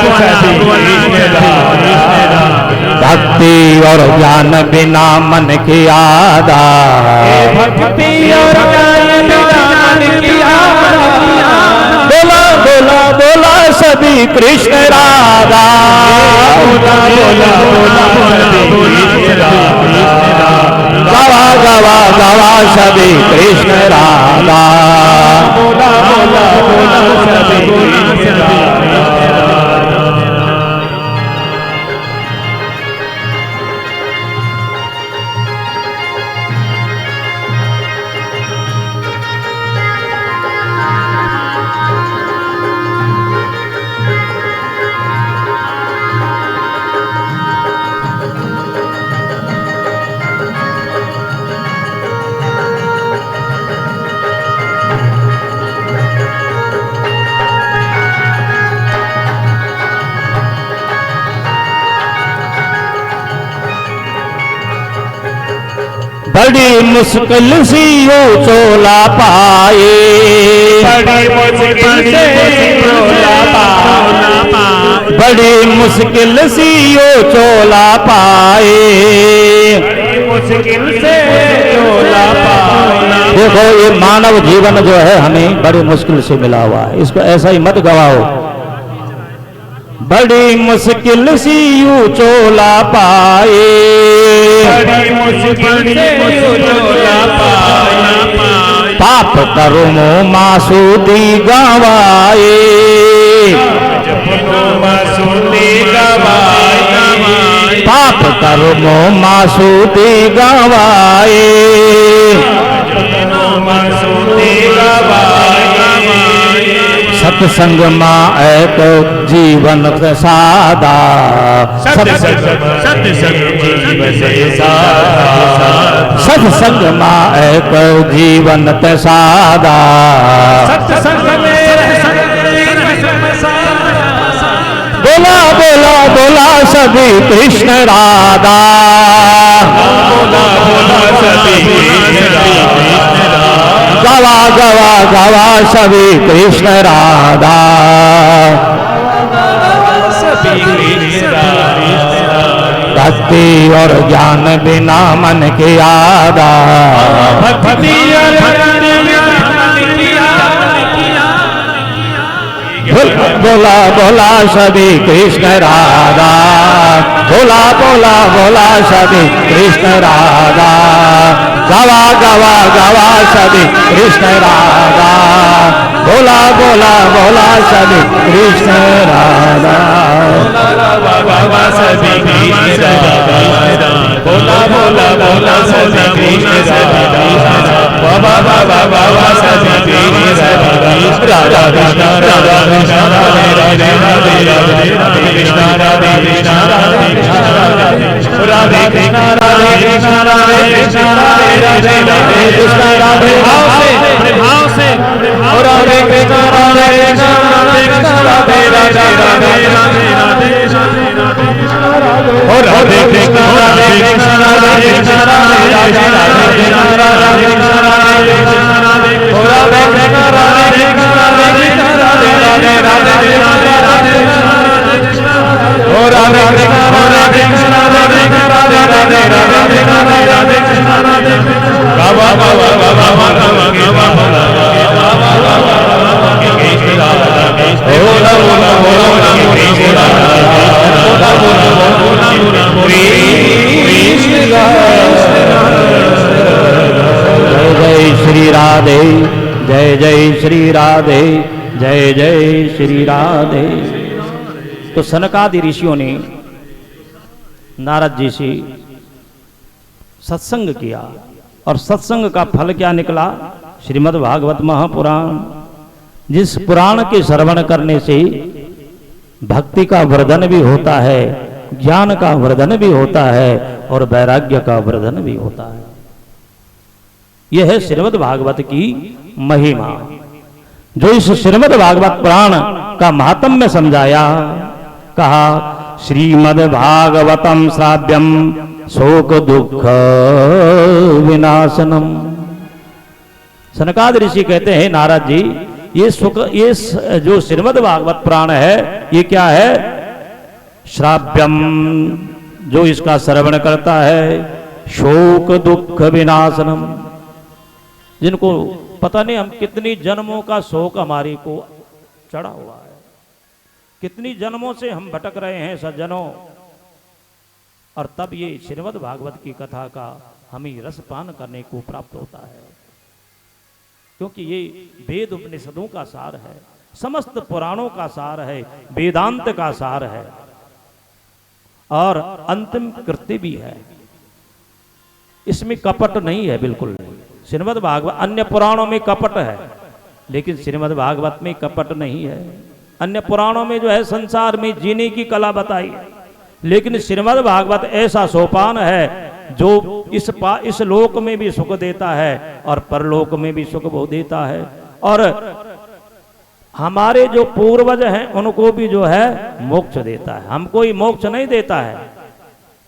Speaker 2: सभी कृष्ण राधा,
Speaker 1: भक्ति और ज्ञान बिना मन की आधा,
Speaker 2: भक्ति और ज्ञान बिना मन की आधा,
Speaker 1: बोला बोला बोला सभी कृष्ण राधा,
Speaker 2: बोला बोला बोला सभी कृष्ण राधा,
Speaker 1: गवा गवा गवा सभी कृष्ण राधा,
Speaker 2: बोला बोला बोला सभी कृष्ण राधा,
Speaker 1: बड़ी मुश्किल सी वो चोला पाए,
Speaker 2: बड़ी मुश्किल से चोला पाए,
Speaker 1: बड़ी मुश्किल सी वो चोला पाए,
Speaker 2: बड़ी मुश्किल से चोला पाए,
Speaker 1: देखो ये मानव जीवन जो है हमें बड़ी मुश्किल से मिला हुआ है, इसको ऐसा ही मत गवाओ। बड़ी मुश्किल सी यूं चोला पाए,
Speaker 2: बड़ी मुश्किल से चोला पाए,
Speaker 1: पाप कर्मो मासूदी गवाए,
Speaker 2: मासूदी गवाए,
Speaker 1: पाप कर्मो मासूदी गवाए,
Speaker 2: मासूदी गवाए।
Speaker 1: सत्संग मां एक जीवन सादा,
Speaker 2: सत्संग जीवन से सादा,
Speaker 1: सत्संग मां एक जीवन सादा,
Speaker 2: सत्संग में
Speaker 1: बोला बोला बोला सभी कृष्ण राधा,
Speaker 2: बोला बोला सभी
Speaker 1: गवा गवा गवा सभी कृष्ण राधा, भक्ति और ज्ञान बिना मन के आदा,
Speaker 2: भक्ति
Speaker 1: बोला बोला सभी कृष्ण राधा, बोला बोला बोला सभी कृष्ण राधा, गवा गवा गवा सभी कृष्ण राधा, बोला बोला बोला सभी कृष्ण राधा,
Speaker 2: बाबा सभी कृष्ण राधा, बोला बोला बोला सभी कृष्ण राधा, बाबा बाबा बाबा सभी कृष्ण राधा, राधा राधा कृष्ण राधे राधे राधे राधे राधे कृष्ण राधे कृष्ण राधे कृष्ण राधे कृष्ण राधे कृष्ण राधे कृष्ण राधे राधे राधे कृष्ण राधे भाव से राधे कृष्ण राधे कृष्ण राधे कृष्ण राधे राधे राधे राधे राधे और राधे कृष्ण राधे कृष्ण राधे कृष्ण राधे राधे राधे कृष्ण राधे कृष्ण राधे और राधे कृष्ण राधे कृष्ण राधे कृष्ण राधे राधे राधे राधे और राधे कृष्ण राधे कृष्ण राधे कृष्ण राधे राधे राधे राधे राधे कृष्ण राधे बाबा बाबा बाबा बाबा कृष्ण राधा बोला बोला बोला कृष्ण राधा बोला बोला बोला कृष्ण
Speaker 1: जय जय श्री राधे, जय जय श्री राधे, जय जय श्री राधे। तो सनकादि ऋषियों ने नारद जी से सत्संग किया और सत्संग का फल क्या निकला? श्रीमद् भागवत महापुराण। जिस पुराण के श्रवण करने से भक्ति का वर्धन भी होता है, ज्ञान का वर्धन भी होता है और वैराग्य का वर्धन भी होता है। यह है श्रीमद् भागवत की महिमा। जो इस श्रीमद् भागवत पुराण का महात्म्य समझाया, कहा श्रीमद् भागवतम श्राव्यम शोक दुख विनाशनम। सनकादि ऋषि कहते हैं नारद जी, ये जो श्रीमद् भागवत पुराण है ये क्या है? श्राव्यम, जो इसका श्रवण करता है, शोक दुख विनाशनम। जिनको पता नहीं हम कितनी जन्मों का शोक हमारे को चढ़ा हुआ है, कितनी जन्मों से हम भटक रहे हैं सज्जनों, और तब ये श्रीमद् भागवत की कथा का हमें रसपान करने को प्राप्त होता है। क्योंकि ये वेद उपनिषदों का सार है, समस्त पुराणों का सार है, वेदांत का सार है और अंतिम कृत्य भी है। इसमें कपट नहीं है, बिल्कुल नहीं। श्रीमद् भागवत, अन्य पुराणों में कपट है लेकिन श्रीमद् भागवत में कपट नहीं है। अन्य पुराणों में जो है संसार में जीने की कला बताई है, लेकिन श्रीमद् भागवत ऐसा सोपान है जो इस लोक में भी सुख देता है और परलोक में भी सुख भोग देता है। और हमारे जो पूर्वज हैं उनको भी जो है मोक्ष देता है। हमको ही मोक्ष नहीं देता है,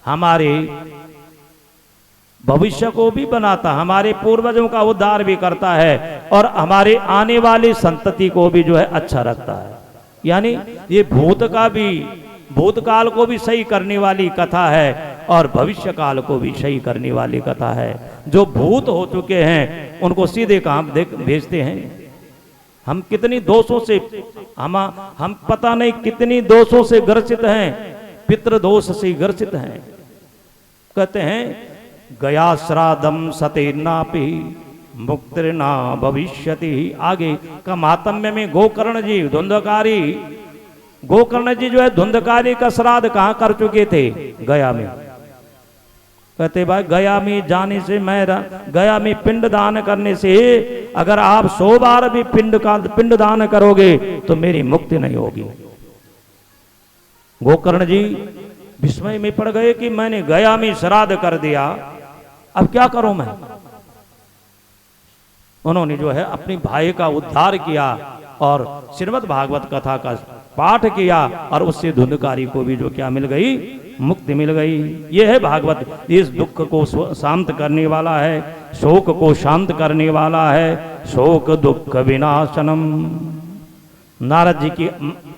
Speaker 1: हमारे भविष्य को भी बनाता, हमारे पूर्वजों का उद्धार भी करता है और हमारे आने वाली संतति को भी जो है अच्छा रखता है। यानी ये भूतकाल को भी सही करने वाली कथा है और भविष्य काल को भी सही करने वाली कथा है। जो भूत हो चुके हैं उनको सीधे काम भेजते हैं। हम कितनी दोषों से हम पता नहीं कितनी दोषों से ग्रसित हैं, पितृदोष से ग्रसित हैं। कहते हैं गया श्राद्धम सतेनापि मुक्तिर्ना भविष्यति। आगे का महात्म्य में गोकर्ण जी धुंधकारी, गोकर्ण जी जो है धुंधकारी का श्राद्ध कहां कर चुके थे? गया में। कहते भाई गया में जाने से गया में पिंड दान करने से अगर आप 100 बार भी पिंड दान करोगे तो मेरी मुक्ति नहीं होगी। गोकर्ण जी विस्मय में पड़ गए कि मैंने गया में श्राद्ध कर दिया, अब क्या करूं मैं। उन्होंने जो है अपने भाई का उद्धार किया और श्रीमद् भागवत कथा का पाठ किया और उससे धुंधकारी को भी जो क्या मिल गई? मुक्ति मिल गई। यह है भागवत, इस दुख को शांत करने वाला है, शोक को शांत करने वाला है। शोक दुख विनाशनम। नारद जी के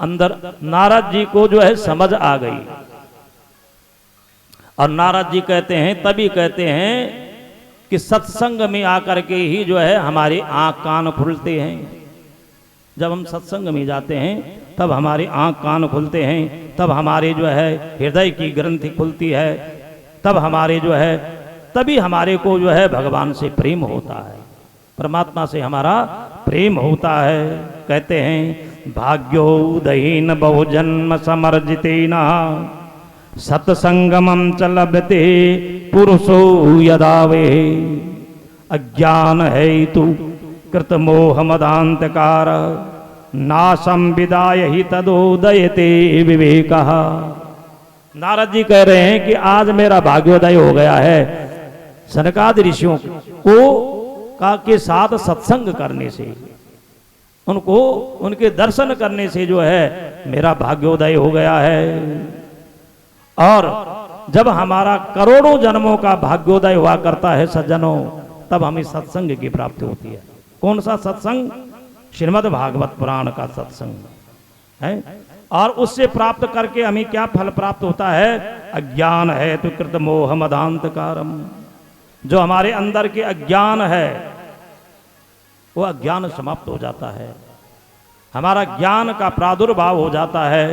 Speaker 1: अंदर नारद जी को जो है समझ आ गई और नारद जी कहते हैं, तभी कहते हैं कि सत्संग में आकर के ही जो है हमारे आंख कान खुलते हैं। जब हम सत्संग में जाते हैं तब हमारे आंख कान खुलते हैं, तब हमारे जो है हृदय की ग्रंथि खुलती है, तब हमारे जो है तभी हमारे को जो है भगवान से प्रेम होता है, परमात्मा से हमारा प्रेम होता है। कहते हैं भाग्योदयीन बहुजन्म समर्जितेन सत्संगमं च लभते पुरुषो यदा वे अज्ञान हेतु कृत मोह मदांतकार नाशम विदाय ही तदोदयते विवेकः। नारद जी कह रहे हैं कि आज मेरा भाग्योदय हो गया है। सनकादि ऋषियों को के साथ सत्संग करने से, उनको उनके दर्शन करने से जो है मेरा भाग्योदय हो गया है। और जब हमारा करोड़ों जन्मों का भाग्योदय हुआ करता है सज्जनों, तब हमें सत्संग की प्राप्ति होती है। कौन सा सत्संग? श्रीमद् भागवत पुराण का सत्संग है। और उससे प्राप्त करके हमें क्या फल प्राप्त होता है? अज्ञान है तो कृत मोह मदांतकारम। जो हमारे अंदर के अज्ञान है वो अज्ञान समाप्त हो जाता है, हमारा ज्ञान का प्रादुर्भाव हो जाता है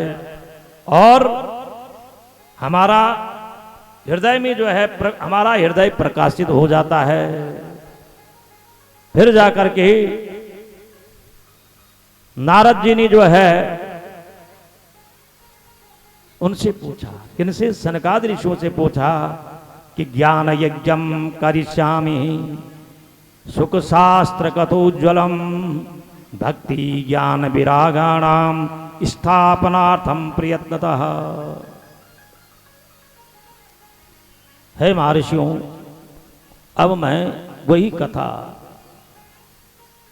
Speaker 1: और हमारा हृदय में जो है हमारा हृदय प्रकाशित हो जाता है। फिर जाकर के नारद जी ने जो है उनसे पूछा, किनसे? सनकादि ऋषियों से पूछा कि ज्ञान यज्ञम करिष्यामि सुख शास्त्र कथोज्वलम भक्ति ज्ञान विरागाणाम स्थापनार्थम प्रयत्नतः। है महर्षियों, अब मैं वही कथा,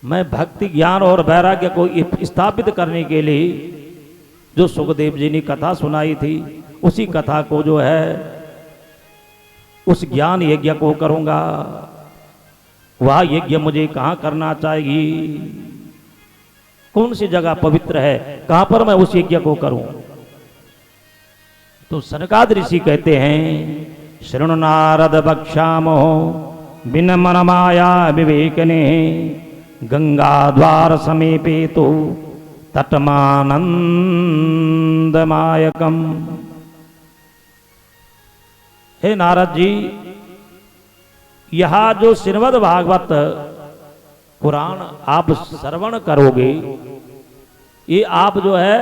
Speaker 1: मैं भक्ति ज्ञान और वैराग्य को स्थापित करने के लिए जो सुखदेव जी ने कथा सुनाई थी, उसी कथा को जो है उस ज्ञान यज्ञ को करूंगा। वह यज्ञ मुझे कहाँ करना चाहिए, कौन सी जगह पवित्र है, कहां पर मैं उस यज्ञ को करूं? तो सनकादि ऋषि कहते हैं शृणु नारद बक्षामो बिन मन माया विवेकने गंगा द्वार समीपे तो तटमानंदमायकम। हे नारद जी, यह जो श्रीमद् भागवत पुराण आप श्रवण करोगे, ये आप जो है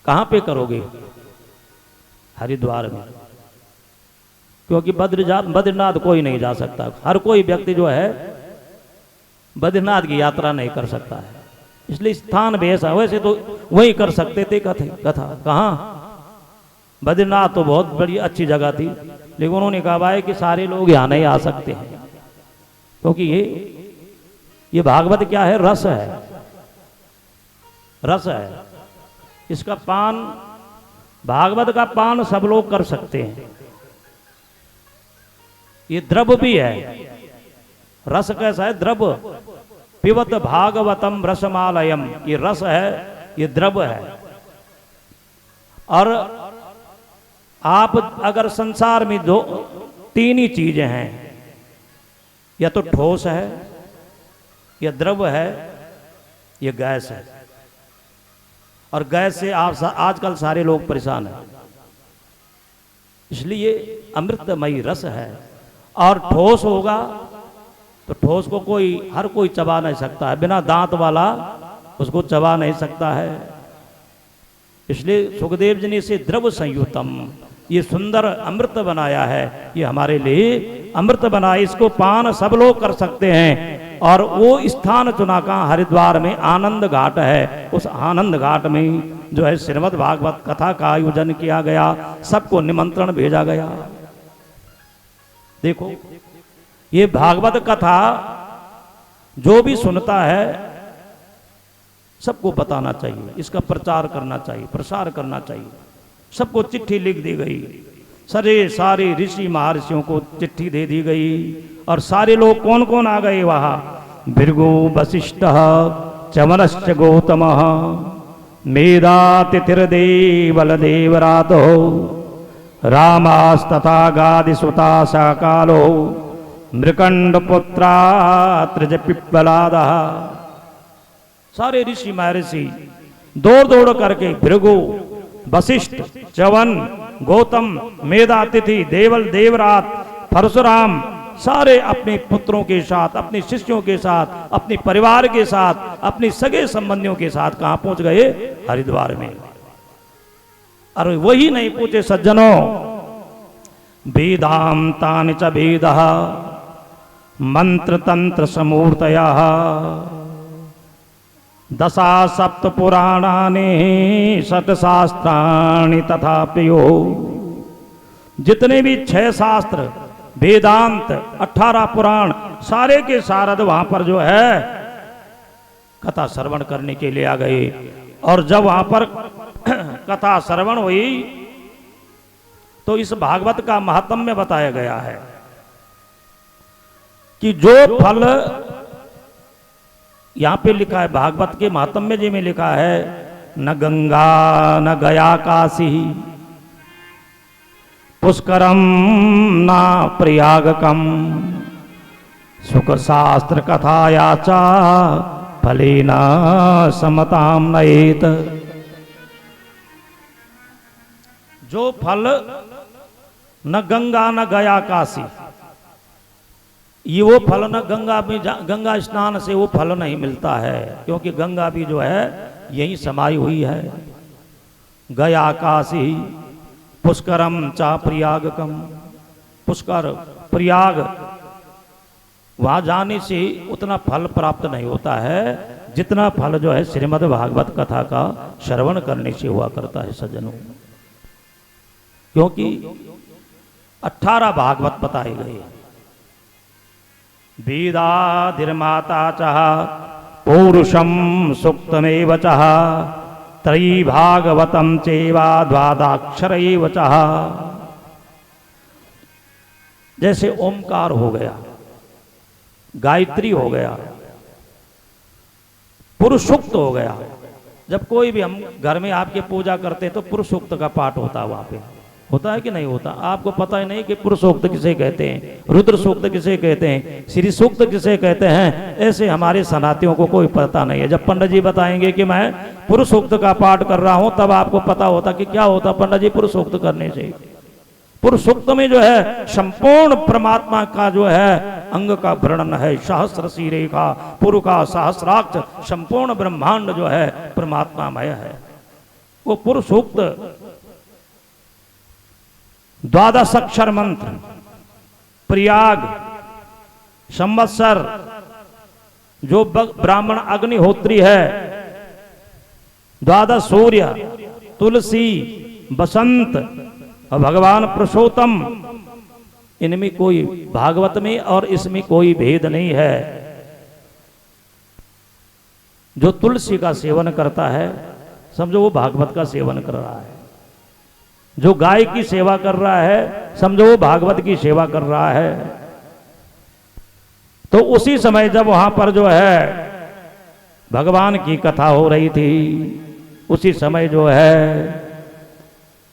Speaker 1: कहां पे करोगे? हरिद्वार में, क्योंकि बद्रीनाथ कोई नहीं जा सकता। हर कोई व्यक्ति जो है बद्रीनाथ की यात्रा नहीं कर सकता है, इसलिए स्थान भी ऐसा। वैसे तो वही कर सकते थे कथा कहाँ? बद्रीनाथ तो बहुत बड़ी अच्छी जगह थी, लेकिन उन्होंने कहा भाई कि सारे लोग यहाँ नहीं आ सकते हैं, क्योंकि ये भागवत क्या है? रस है, रस है। इसका पान, भागवत का पान सब लोग कर सकते हैं। ये द्रव्य भी है। रस कैसा है? द्रव्य। पिबत भागवतम रसमालयम, ये रस है, ये द्रव्य है। और आप अगर संसार में दो तीन ही चीजें हैं, या तो ठोस है, या द्रव है, या गैस है। और गैस से आप आजकल सारे लोग परेशान हैं, इसलिए अमृतमयी रस है। और ठोस होगा तो ठोस को हर कोई चबा नहीं सकता है, बिना दांत वाला उसको चबा नहीं सकता है। इसलिए सुखदेव जी ने इसे द्रव संयुतम, ये सुंदर अमृत बनाया है, ये हमारे लिए अमृत बनाया। इसको पान सब लोग कर सकते हैं। और वो स्थान चुना का हरिद्वार में आनंद घाट है। उस आनंद घाट में जो है श्रीमद् भागवत कथा का आयोजन किया गया, सबको निमंत्रण भेजा गया। देखो ये भागवत कथा जो भी सुनता है सबको बताना चाहिए, इसका प्रचार करना चाहिए, प्रसार करना चाहिए। सबको चिट्ठी लिख दी गई, सारे ऋषि महर्षियों को चिट्ठी दे दी गई। और सारे लोग कौन कौन आ गए वहां? भृगु वशिष्ठ चमरश्च गौतम मेधातिथिर्देवलदेवरातो रामास्तथा गादिसुता सकालो मृकंडपुत्रा त्रिज पिप्पलादः। सारे ऋषि महर्षि दौड़ दौड़ करके भृगु वशिष्ठ च्यवन गौतम मेधातिथि देवल देवरात परशुराम सारे अपने पुत्रों के साथ, अपने शिष्यों के साथ, अपने परिवार के साथ, अपने सगे संबंधियों के साथ कहां पहुंच गए? हरिद्वार में। और वही नहीं पूछे सज्जनों, वेदांतानि च वेदः मंत्र तंत्र समूर्तया दशा सप्त पुराणानि षट शास्त्राणि तथाप्यो। जितने भी 6 शास्त्र, वेदांत, 18 पुराण, सारे के सारद वहां पर जो है कथा श्रवण करने के लिए आ गए। और जब वहां पर कथा श्रवण हुई तो इस भागवत का महात्म्य बताया गया है कि जो फल यहां पे लिखा है भागवत के महात्म्य जी में लिखा है, न गंगा न गया काशी पुष्करम ना प्रयागकम सुख शास्त्र कथाया चा फलेना समताम नयेत। जो फल न गंगा न गया काशी, ये वो फल न गंगा में, गंगा स्नान से वो फल नहीं मिलता है, क्योंकि गंगा भी जो है यही समाई हुई है। गया काशी पुष्करम चा प्रयागकम, पुष्कर प्रयाग वहां जाने से उतना फल प्राप्त नहीं होता है जितना फल जो है श्रीमद् भागवत कथा का श्रवण करने से हुआ करता है सज्जनों। क्योंकि 18 भागवत बताए गए। वेदाधिर्माता चह पौरुषम सुक्तमेव चह त्रयी भागवतम चेवा द्वादाक्षरैव चह। जैसे ओमकार हो गया, गायत्री हो गया, पुरुष सूक्त हो गया। जब कोई भी हम घर में आपके पूजा करते हैं तो पुरुष सूक्त का पाठ होता है, वहां पे होता है कि नहीं होता? आपको पता ही नहीं कि पुरुष सूक्त किसे कहते हैं, रुद्र सूक्त किसे कहते हैं, श्री सूक्त किसे कहते हैं। ऐसे हमारे सनातियों को कोई पता नहीं है। जब पंडित जी बताएंगे कि मैं पुरुष सूक्त का पाठ कर रहा हूं तब आपको पता होता कि क्या होता पंडित जी पुरुष सूक्त करने से। पुरुष सूक्त में जो है संपूर्ण परमात्मा का जो है अंग का वर्णन है। सहस्र सिरे का पुरु का सहस्राक्ष संपूर्ण ब्रह्मांड जो है परमात्मामय है। वो पुरुष सूक्त 12 अक्षर मंत्र, प्रयाग, संवत्सर, जो ब्राह्मण अग्निहोत्री है, 12 सूर्य, तुलसी, बसंत और भगवान पुरुषोत्तम, इनमें कोई भागवत में और इसमें कोई भेद नहीं है। जो तुलसी का सेवन करता है समझो वो भागवत का सेवन कर रहा है। जो गाय की सेवा कर रहा है समझो वो भागवत की सेवा कर रहा है। तो उसी समय जब वहां पर जो है भगवान की कथा हो रही थी, उसी समय जो है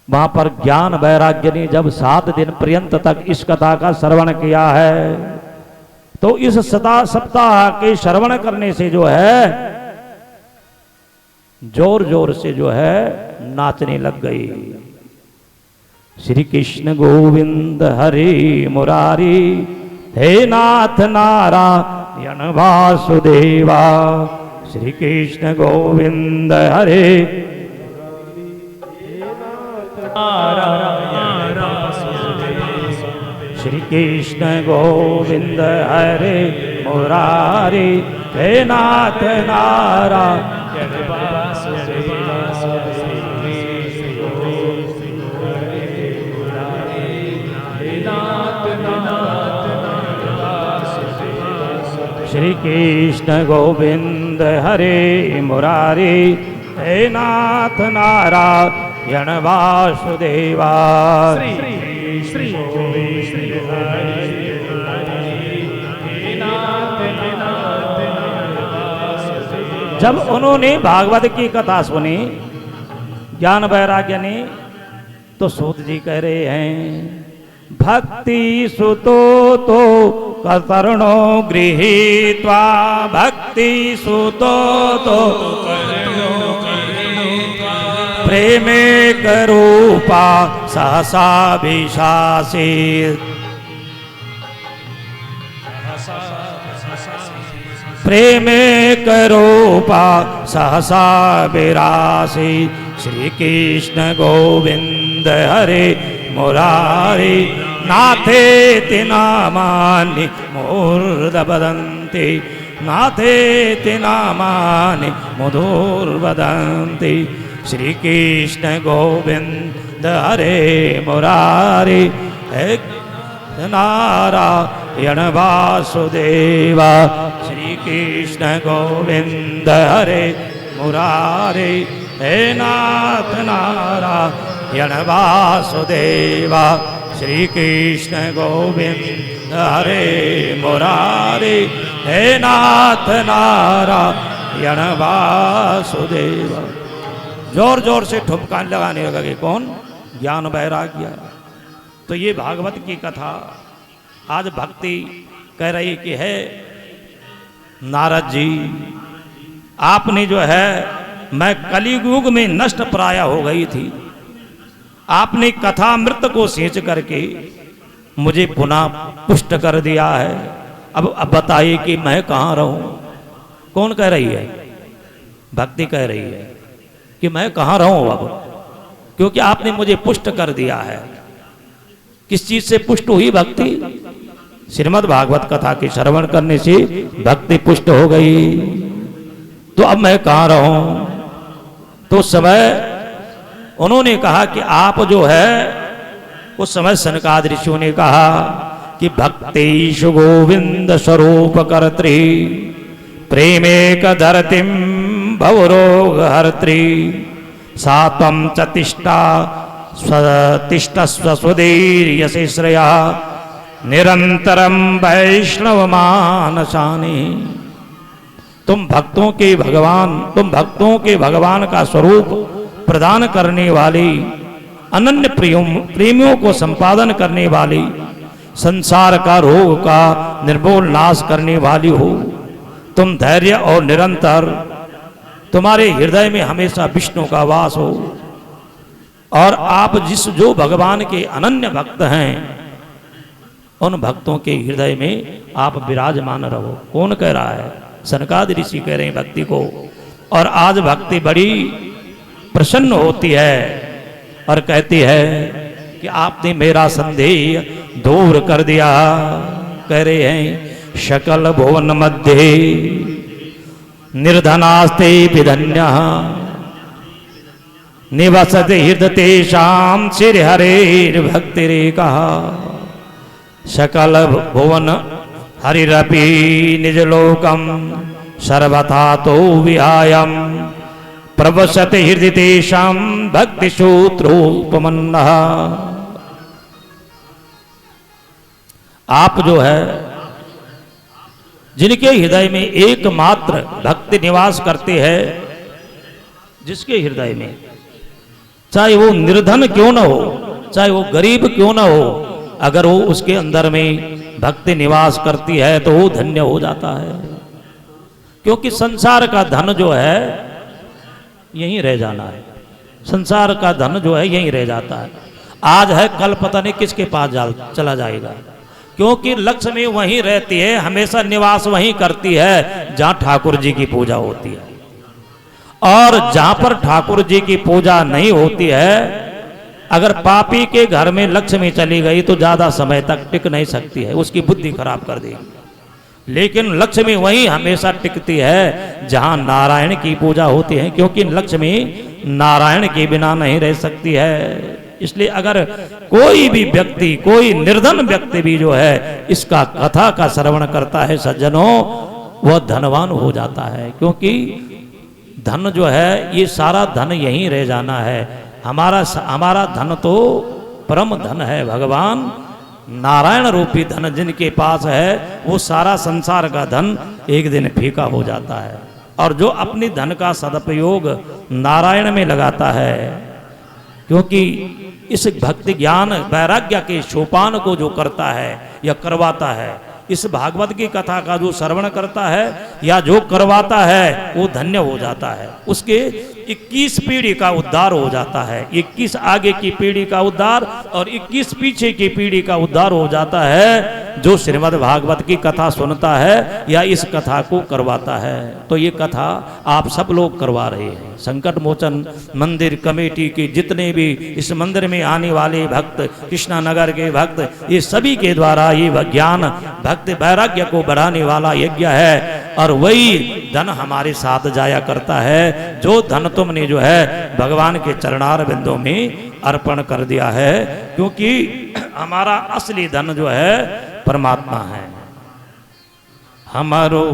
Speaker 1: वहां पर ज्ञान वैराग्य ने जब 7 दिन पर्यंत तक इस कथा का श्रवण किया है, तो इस सप्ताह के श्रवण करने से जो है जोर जोर से जो है नाचने लग गई। श्री कृष्ण गोविंद हरे मुरारी, हे नाथ नारायण वासुदेवा। श्री कृष्ण गोविंद हरे श्री कृष्ण गोविंद हरे मुरारी, हे नाथ नारायण वासुदेवा। श्री कृष्ण गोविंद हरे मुरारी, हे नाथ नारायण वासुदेवा। जब उन्होंने भागवत की कथा सुनी ज्ञान वैराग्य ने, तो सूत जी कह रहे हैं, भक्ति सुतो तो कतरणो गृहीत्वा, भक्ति सुतो तो प्रेमे करूपा सहसा विशासी। प्रेमे करूपा सहसा विरासी। श्री कृष्ण गोविंद हरे मुरारी, नाथेति नामानि मूर्धवदन्ति, नाथेति नामानि मधुर्वदन्ति। श्री कृष्ण गोविंद हरे मुरारी, हे नारायण वासुदेवा। श्री कृष्ण गोविंद हरे मुरारी, हे नाथ नारायण वासुदेवा। श्री कृष्ण गोविंद हरे मुरारी, हे नाथ नारायण वासुदेवा। जोर जोर से ठुमका लगाने लगे, कौन? ज्ञान वैराग्य। तो ये भागवत की कथा आज भक्ति कह रही कि है नारद जी, आपने जो है, मैं कलियुग में नष्ट प्राय हो गई थी, आपने कथा मृत को सींच करके मुझे पुनः पुष्ट कर दिया है। अब बताइए कि मैं कहाँ रहूं? कौन कह रही है? भक्ति कह रही है कि मैं कहाँ रहूं अब, क्योंकि आपने मुझे पुष्ट कर दिया है। किस चीज से पुष्ट हुई भक्ति? श्रीमद् भागवत कथा के श्रवण करने से भक्ति पुष्ट हो गई। तो अब मैं कहाँ रहूं? तो उस समय उन्होंने कहा कि आप जो है, उस समय सनकादि ऋषियों ने कहा कि भक्तिषु गोविंद स्वरूप कर्त्री, प्रेमेक धरतिम भवरोग हर्त्री, सात्वं च तिष्ठस्व स्वधीर्यसे श्रेया, निरंतरम वैष्णव मानसानि। तुम भक्तों के भगवान का स्वरूप प्रदान करने वाली, अनन्य प्रेमियों को संपादन करने वाली, संसार का रोग का निर्मूल नाश करने वाली हो। तुम धैर्य और निरंतर, तुम्हारे हृदय में हमेशा विष्णु का वास हो, और आप जो भगवान के अनन्य भक्त हैं, उन भक्तों के हृदय में आप विराजमान रहो। कौन कह रहा है? सनकादि ऋषि कह रहे हैं भक्ति को। और आज भक्ति बड़ी प्रसन्न होती है और कहती है कि आपने मेरा संदेह दूर कर दिया। कह रहे हैं, शकल भुवन मध्य निर्धनास्ते विधन्यः, निवसते हृदयेषां श्रीहरेर्भक्तिरेकः। सकल भुवन हरिरपि निजलोकम, सर्वथा तो विहायम प्रवसते हृदयेषां भक्तिसूत्रोपमन्नः। आप जो है, जिनके हृदय में एकमात्र भक्ति निवास करते हैं, जिसके हृदय में चाहे वो निर्धन क्यों ना हो, चाहे वो गरीब क्यों ना हो, अगर वो उसके अंदर में भक्ति निवास करती है तो वो धन्य हो जाता है। क्योंकि संसार का धन जो है यहीं रह जाना है, संसार का धन जो है यहीं रह जाता है। आज है कल पता नहीं किसके पास चला जाएगा। क्योंकि लक्ष्मी वहीं रहती है, हमेशा निवास वहीं करती है जहां ठाकुर जी की पूजा होती है। और जहां पर ठाकुर जी की पूजा नहीं होती है, अगर पापी के घर में लक्ष्मी चली गई तो ज्यादा समय तक टिक नहीं सकती है, उसकी बुद्धि खराब कर देगी। लेकिन लक्ष्मी वहीं हमेशा टिकती है जहां नारायण की पूजा होती है, क्योंकि लक्ष्मी नारायण के बिना नहीं रह सकती है। इसलिए अगर कोई भी व्यक्ति, कोई निर्धन व्यक्ति भी जो है इसका कथा का श्रवण करता है सज्जनों, वह धनवान हो जाता है। क्योंकि धन जो है ये सारा धन यहीं रह जाना है। हमारा धन तो परम धन है, भगवान नारायण रूपी धन जिनके पास है वो सारा संसार का धन एक दिन फीका हो जाता है। और जो अपनी धन का सदुपयोग नारायण में लगाता है, क्योंकि इस भक्ति ज्ञान वैराग्य के सोपान को जो करता है या करवाता है, इस भागवत की कथा का जो श्रवण करता है या जो करवाता है वो धन्य हो जाता है। उसके 21 पीढ़ी का उद्धार हो जाता है, 21 आगे की पीढ़ी का उद्धार और 21 पीछे की पीढ़ी का उद्धार हो जाता है जो श्रीमद् भागवत की कथा सुनता है या इस कथा को करवाता है। तो ये कथा आप सब लोग करवा रहे हैं। संकट मोचन मंदिर कमेटी के जितने भी इस मंदिर में आने वाले भक्त, कृष्णा नगर के भक्त, ये सभी के द्वारा ये ज्ञान भक्ति वैराग्य को बढ़ाने वाला यज्ञ है। और वही धन हमारे साथ जाया करता है, जो धन तुमने जो है भगवान के चरणार बिंदों में अर्पण कर दिया है। क्योंकि हमारा असली धन जो है परमात्मा है। हमारो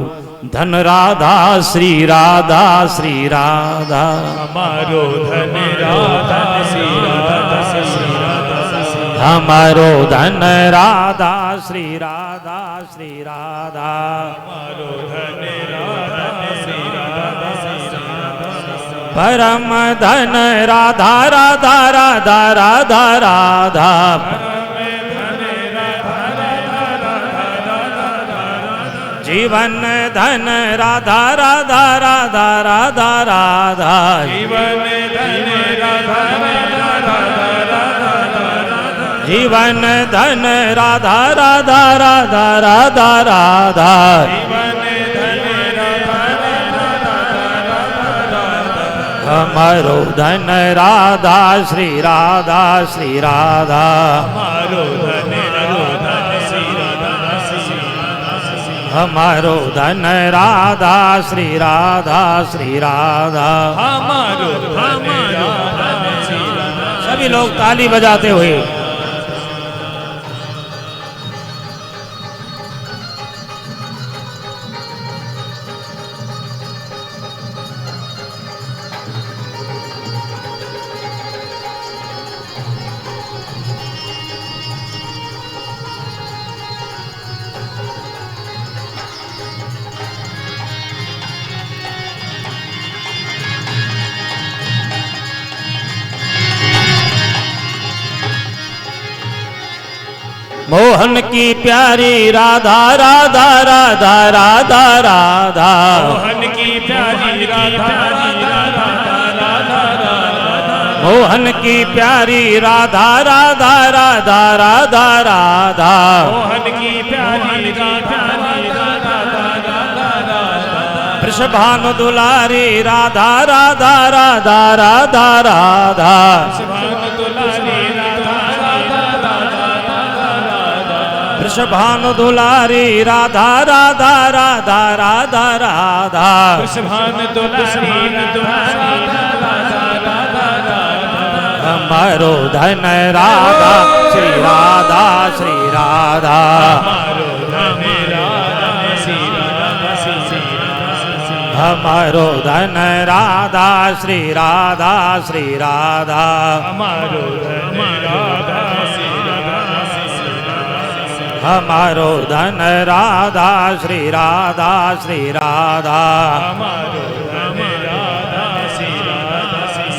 Speaker 1: धन राधा श्री राधा श्री राधा,
Speaker 2: हमारो धन राधा श्री राधा श्री राधा,
Speaker 1: हमारो धन राधा श्री राधा श्री राधा,
Speaker 2: हमारो धन राधा श्री राधा श्री राधा,
Speaker 1: परम धन राधा राधा राधा राधा राधा, जीवन धन राधा राधा राधा राधा राधा,
Speaker 2: जीवन धन राधा राधा राधा राधा,
Speaker 1: जीवन धन राधा राधा राधा राधा राधा,
Speaker 2: जीवन धन राधा राधा राधा,
Speaker 1: हमारो धन राधा श्री राधा श्री राधा,
Speaker 2: हमारो धन राधा श्री राधा श्री राधा,
Speaker 1: हमारो धन राधा श्री राधा श्री राधा,
Speaker 2: हमारो धन राधा श्री राधा।
Speaker 1: सभी लोग ताली बजाते हुए मोहन की प्यारी राधा राधा राधा राधा राधा,
Speaker 2: मोहन की प्यारी राधा राधा राधा राधा,
Speaker 1: मोहन की प्यारी राधा राधा राधा राधा राधा,
Speaker 2: मोहन की प्यारी राधा राधा राधा राधा,
Speaker 1: वृषभानु दुलारी राधा राधा राधा राधा राधा,
Speaker 2: भानु दुलारी राधा राधा राधा,
Speaker 1: वृषभानु दुलारी राधा राधा राधा राधा राधा,
Speaker 2: भानु दुलारी राधा राधा राधा,
Speaker 1: हमारो धन राधा श्री राधा श्री राधा,
Speaker 2: हमारो धन राधा श्री राधा श्री राधा,
Speaker 1: हमारो धन राधा श्री राधा श्री राधा,
Speaker 2: हमारो धन राधा श्री राधा श्री राधा,
Speaker 1: हमारो धन राधा श्री राधा श्री राधा,
Speaker 2: हमारो धन राधा श्री राधा श्री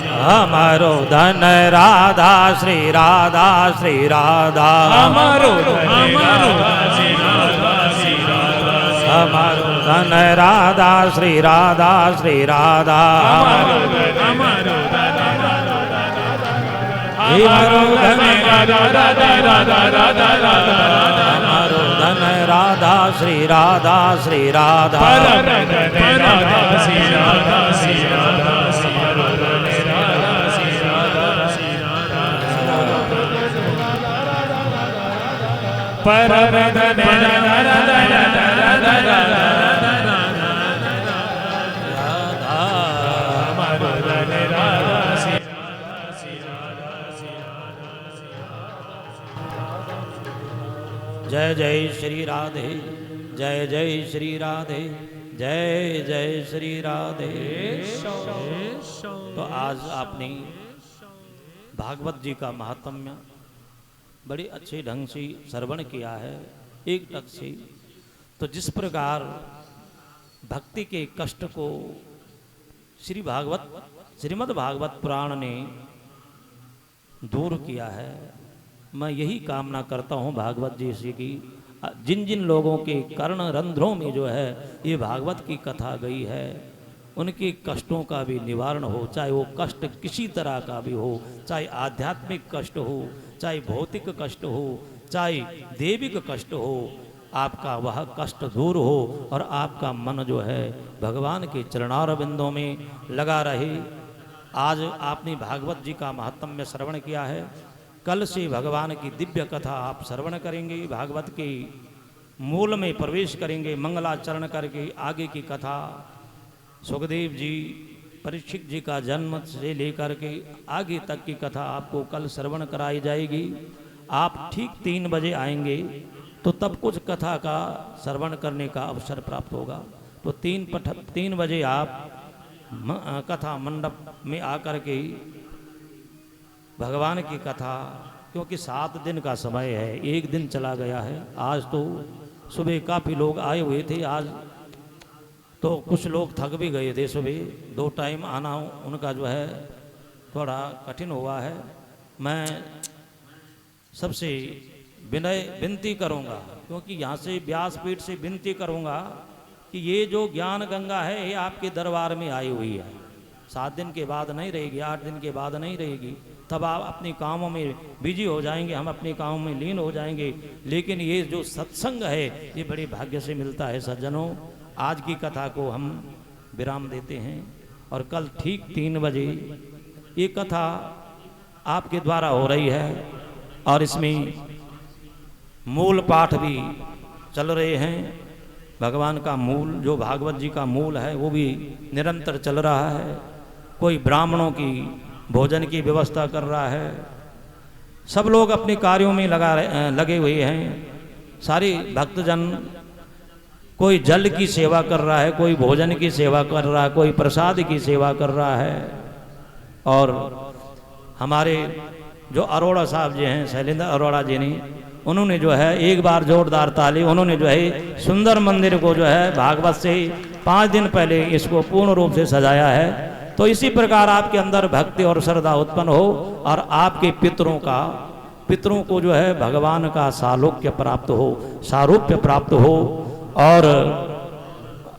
Speaker 2: राधा,
Speaker 1: हमारो धन राधा श्री राधा श्री राधा
Speaker 2: हमारो
Speaker 1: हमारो धन राधा श्री राधा श्री राधा
Speaker 2: हमारो धन राधा राधा राधा राधा राधा
Speaker 1: हमारो धन राधा श्री राधा श्री राधा
Speaker 2: परम धन राधा श्री राधा श्री राधा हमारो धन राधा श्री राधा श्री राधा परम धन राधा राधा राधा राधा हमारो धन राधा श्री
Speaker 1: जय जय श्री राधे जय जय श्री राधे जय जय श्री राधे। तो आज आपने भागवत जी का महात्म्य बड़े अच्छे ढंग से श्रवण किया है एक टक से। तो जिस प्रकार भक्ति के कष्ट को श्रीमद् भागवत पुराण ने दूर किया है, मैं यही कामना करता हूँ भागवत जी से कि जिन जिन लोगों के कर्ण रंध्रों में जो है ये भागवत की कथा गई है उनके कष्टों का भी निवारण हो, चाहे वो कष्ट किसी तरह का भी हो, चाहे आध्यात्मिक कष्ट हो, चाहे भौतिक कष्ट हो, चाहे देविक कष्ट हो, आपका वह कष्ट दूर हो और आपका मन जो है भगवान के चरणारविंदों में लगा रहे। आज आपने भागवत जी का महात्म्य श्रवण किया है, कल से भगवान की दिव्य कथा आप श्रवण करेंगे, भागवत के मूल में प्रवेश करेंगे, मंगलाचरण करके आगे की कथा सुखदेव जी परीक्षित जी का जन्म से लेकर के आगे तक की कथा आपको कल श्रवण कराई जाएगी। आप ठीक 3 बजे आएंगे तो तब कुछ कथा का श्रवण करने का अवसर प्राप्त होगा। तो 3 बजे आप कथा मंडप में आकर के भगवान की कथा, क्योंकि 7 दिन का समय है, एक दिन चला गया है। आज तो सुबह काफ़ी लोग आए हुए थे, आज तो कुछ लोग थक भी गए थे। सुबह 2 टाइम आना उनका जो है थोड़ा कठिन हुआ है। मैं सबसे विनती करूंगा, क्योंकि यहाँ से व्यासपीठ से विनती करूंगा कि ये जो ज्ञान गंगा है ये आपके दरबार में आई हुई है, 7 दिन के बाद नहीं रहेगी, 8 दिन के बाद नहीं रहेगी, तब आप अपने कामों में बिजी हो जाएंगे, हम अपने कामों में लीन हो जाएंगे। लेकिन ये जो सत्संग है ये बड़े भाग्य से मिलता है। सज्जनों, आज की कथा को हम विराम देते हैं और कल ठीक 3 बजे ये कथा आपके द्वारा हो रही है और इसमें मूल पाठ भी चल रहे हैं। भगवान का मूल जो भागवत जी का मूल है वो भी निरंतर चल रहा है। कोई ब्राह्मणों की भोजन की व्यवस्था कर रहा है, सब लोग अपने कार्यों में लगे हुए हैं। सारे भक्तजन कोई जल की सेवा कर रहा है, कोई भोजन की सेवा कर रहा है, कोई प्रसाद की सेवा कर रहा है। और हमारे जो अरोड़ा साहब जी हैं, शैलेंद्र अरोड़ा जी ने, उन्होंने जो है एक बार जोरदार ताली, उन्होंने जो है सुंदर मंदिर को जो है भागवत से 5 दिन पहले इसको पूर्ण रूप से सजाया है। तो इसी प्रकार आपके अंदर भक्ति और श्रद्धा उत्पन्न हो और आपके पितरों को जो है भगवान का सालोक्य प्राप्त हो, सारूप्य प्राप्त हो और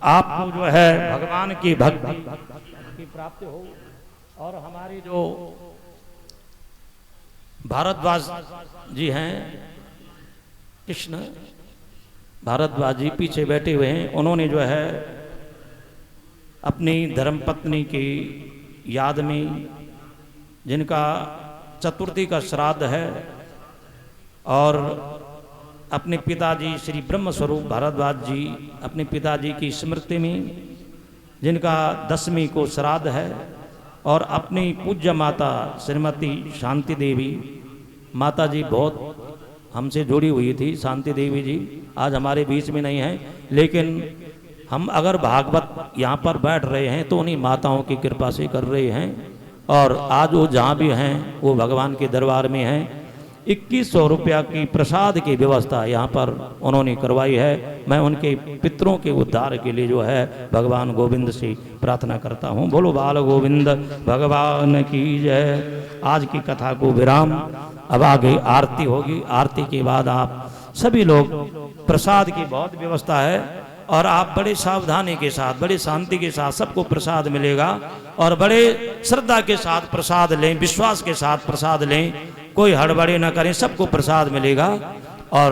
Speaker 1: आपको जो है भगवान की भक्ति की प्राप्ति हो। और हमारी जो भारद्वाज जी हैं, कृष्ण भारद्वाज जी पीछे बैठे हुए हैं, उन्होंने जो है अपनी धर्मपत्नी की याद में, जिनका चतुर्थी का श्राद्ध है, और अपने पिताजी श्री ब्रह्म स्वरूप भारद्वाज जी अपने पिताजी की स्मृति में, जिनका 10वीं को श्राद्ध है, और अपनी पूज्य माता श्रीमती शांति देवी माता जी बहुत हमसे जुड़ी हुई थी। शांति देवी जी आज हमारे बीच में नहीं है, लेकिन हम अगर भागवत यहाँ पर बैठ रहे हैं तो उन्हीं माताओं की कृपा से कर रहे हैं। और आज वो जहाँ भी हैं वो भगवान के दरबार में हैं। 2100 रुपया की प्रसाद की व्यवस्था यहाँ पर उन्होंने करवाई है। मैं उनके पितरों के उद्धार के लिए जो है भगवान गोविंद से प्रार्थना करता हूँ। बोलो बाल गोविंद भगवान की जय। आज की कथा को विराम, अब आगे आरती होगी। आरती के बाद आप सभी लोग, प्रसाद की बहुत व्यवस्था है और आप बड़े सावधानी के साथ, बड़े शांति के साथ सबको प्रसाद मिलेगा और बड़े श्रद्धा के साथ प्रसाद लें, विश्वास के साथ प्रसाद लें, कोई हड़बड़ी ना करें, सबको प्रसाद मिलेगा। और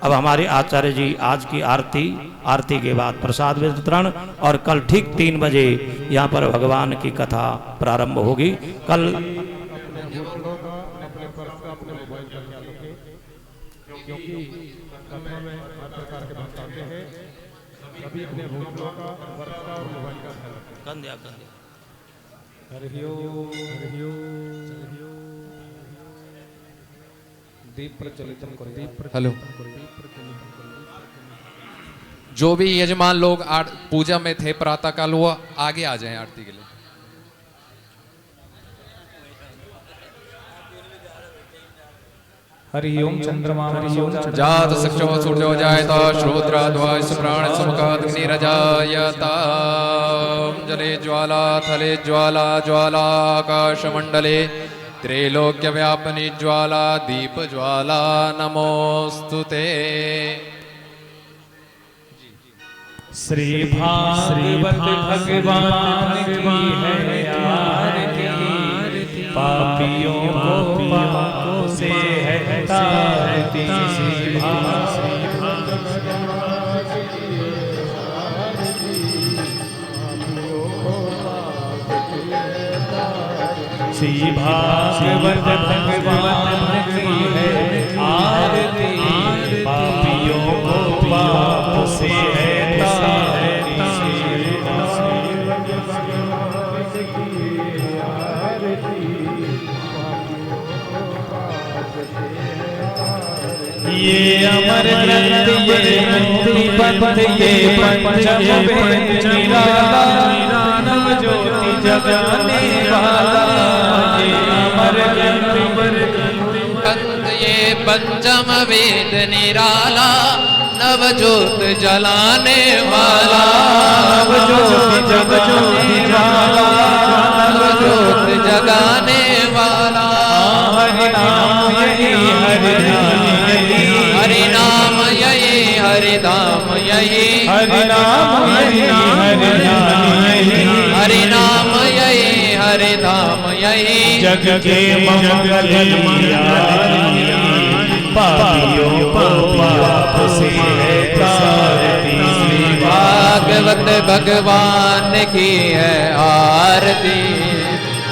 Speaker 1: अब हमारे आचार्य जी आज की आरती के बाद प्रसाद वितरण, और कल ठीक 3 बजे यहाँ पर भगवान की कथा प्रारंभ होगी। कल
Speaker 3: क्योंकि कथा में हर प्रकार के भक्त आते हैं, सभी अपने भूतलों का, वर्ष का और मोबाइल का ख्याल रखें।
Speaker 1: कंध्या
Speaker 3: हरि ओम, हरि ओम। दीप प्रज्वलितम करो।
Speaker 4: हेलो, जो भी यजमान लोग पूजा में थे प्रातःकाल, वो आगे आ जाएं आरती के लिए।
Speaker 3: हरि ओम चंद्रमा हरि ओम
Speaker 4: जात सक्षो सूर्यो जायता श्रोत्राद्वा प्राण समकाग्निरजायता जले ज्वाला थले ज्वाला ज्वालाकाशमण्डले त्रैलोक्य व्यापनी ज्वाला दीप ज्वाला नमोस्तुते।
Speaker 3: श्री भागवत भगवान की है आरती, पापियों को पापों से है तारती। श्री भागवत भगवान की है आरती, पापियों को पापों से है ये अमर ग्रंथ ये मुक्तिपथ ये पंचम वेद निराला, नव ज्योति जगाने वाला। ये अमर
Speaker 4: ग्रंथ ये पंचम वेद निराला, नव ज्योत जलाने वाला।
Speaker 3: नव ज्योति जगाने वाला,
Speaker 4: नव ज्योत जगाने वाला।
Speaker 3: हरि नाम यही हरि नाम यही,
Speaker 4: हरि नाम यही हरि नाम यही,
Speaker 3: हरि नाम यही हरि नाम यही,
Speaker 4: हरि नाम यही हरि नाम यही।
Speaker 3: जग के मंगल पापियों को पाप से है तारती।
Speaker 4: भागवत भगवान की है आरती,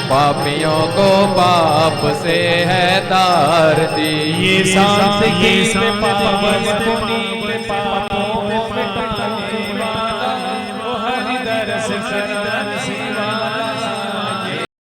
Speaker 4: पापियों को पाप से है तारती।
Speaker 3: ये सांस के पावन पुनीत पापों को मिटाने वाला, वो हरि दरस करने वाला।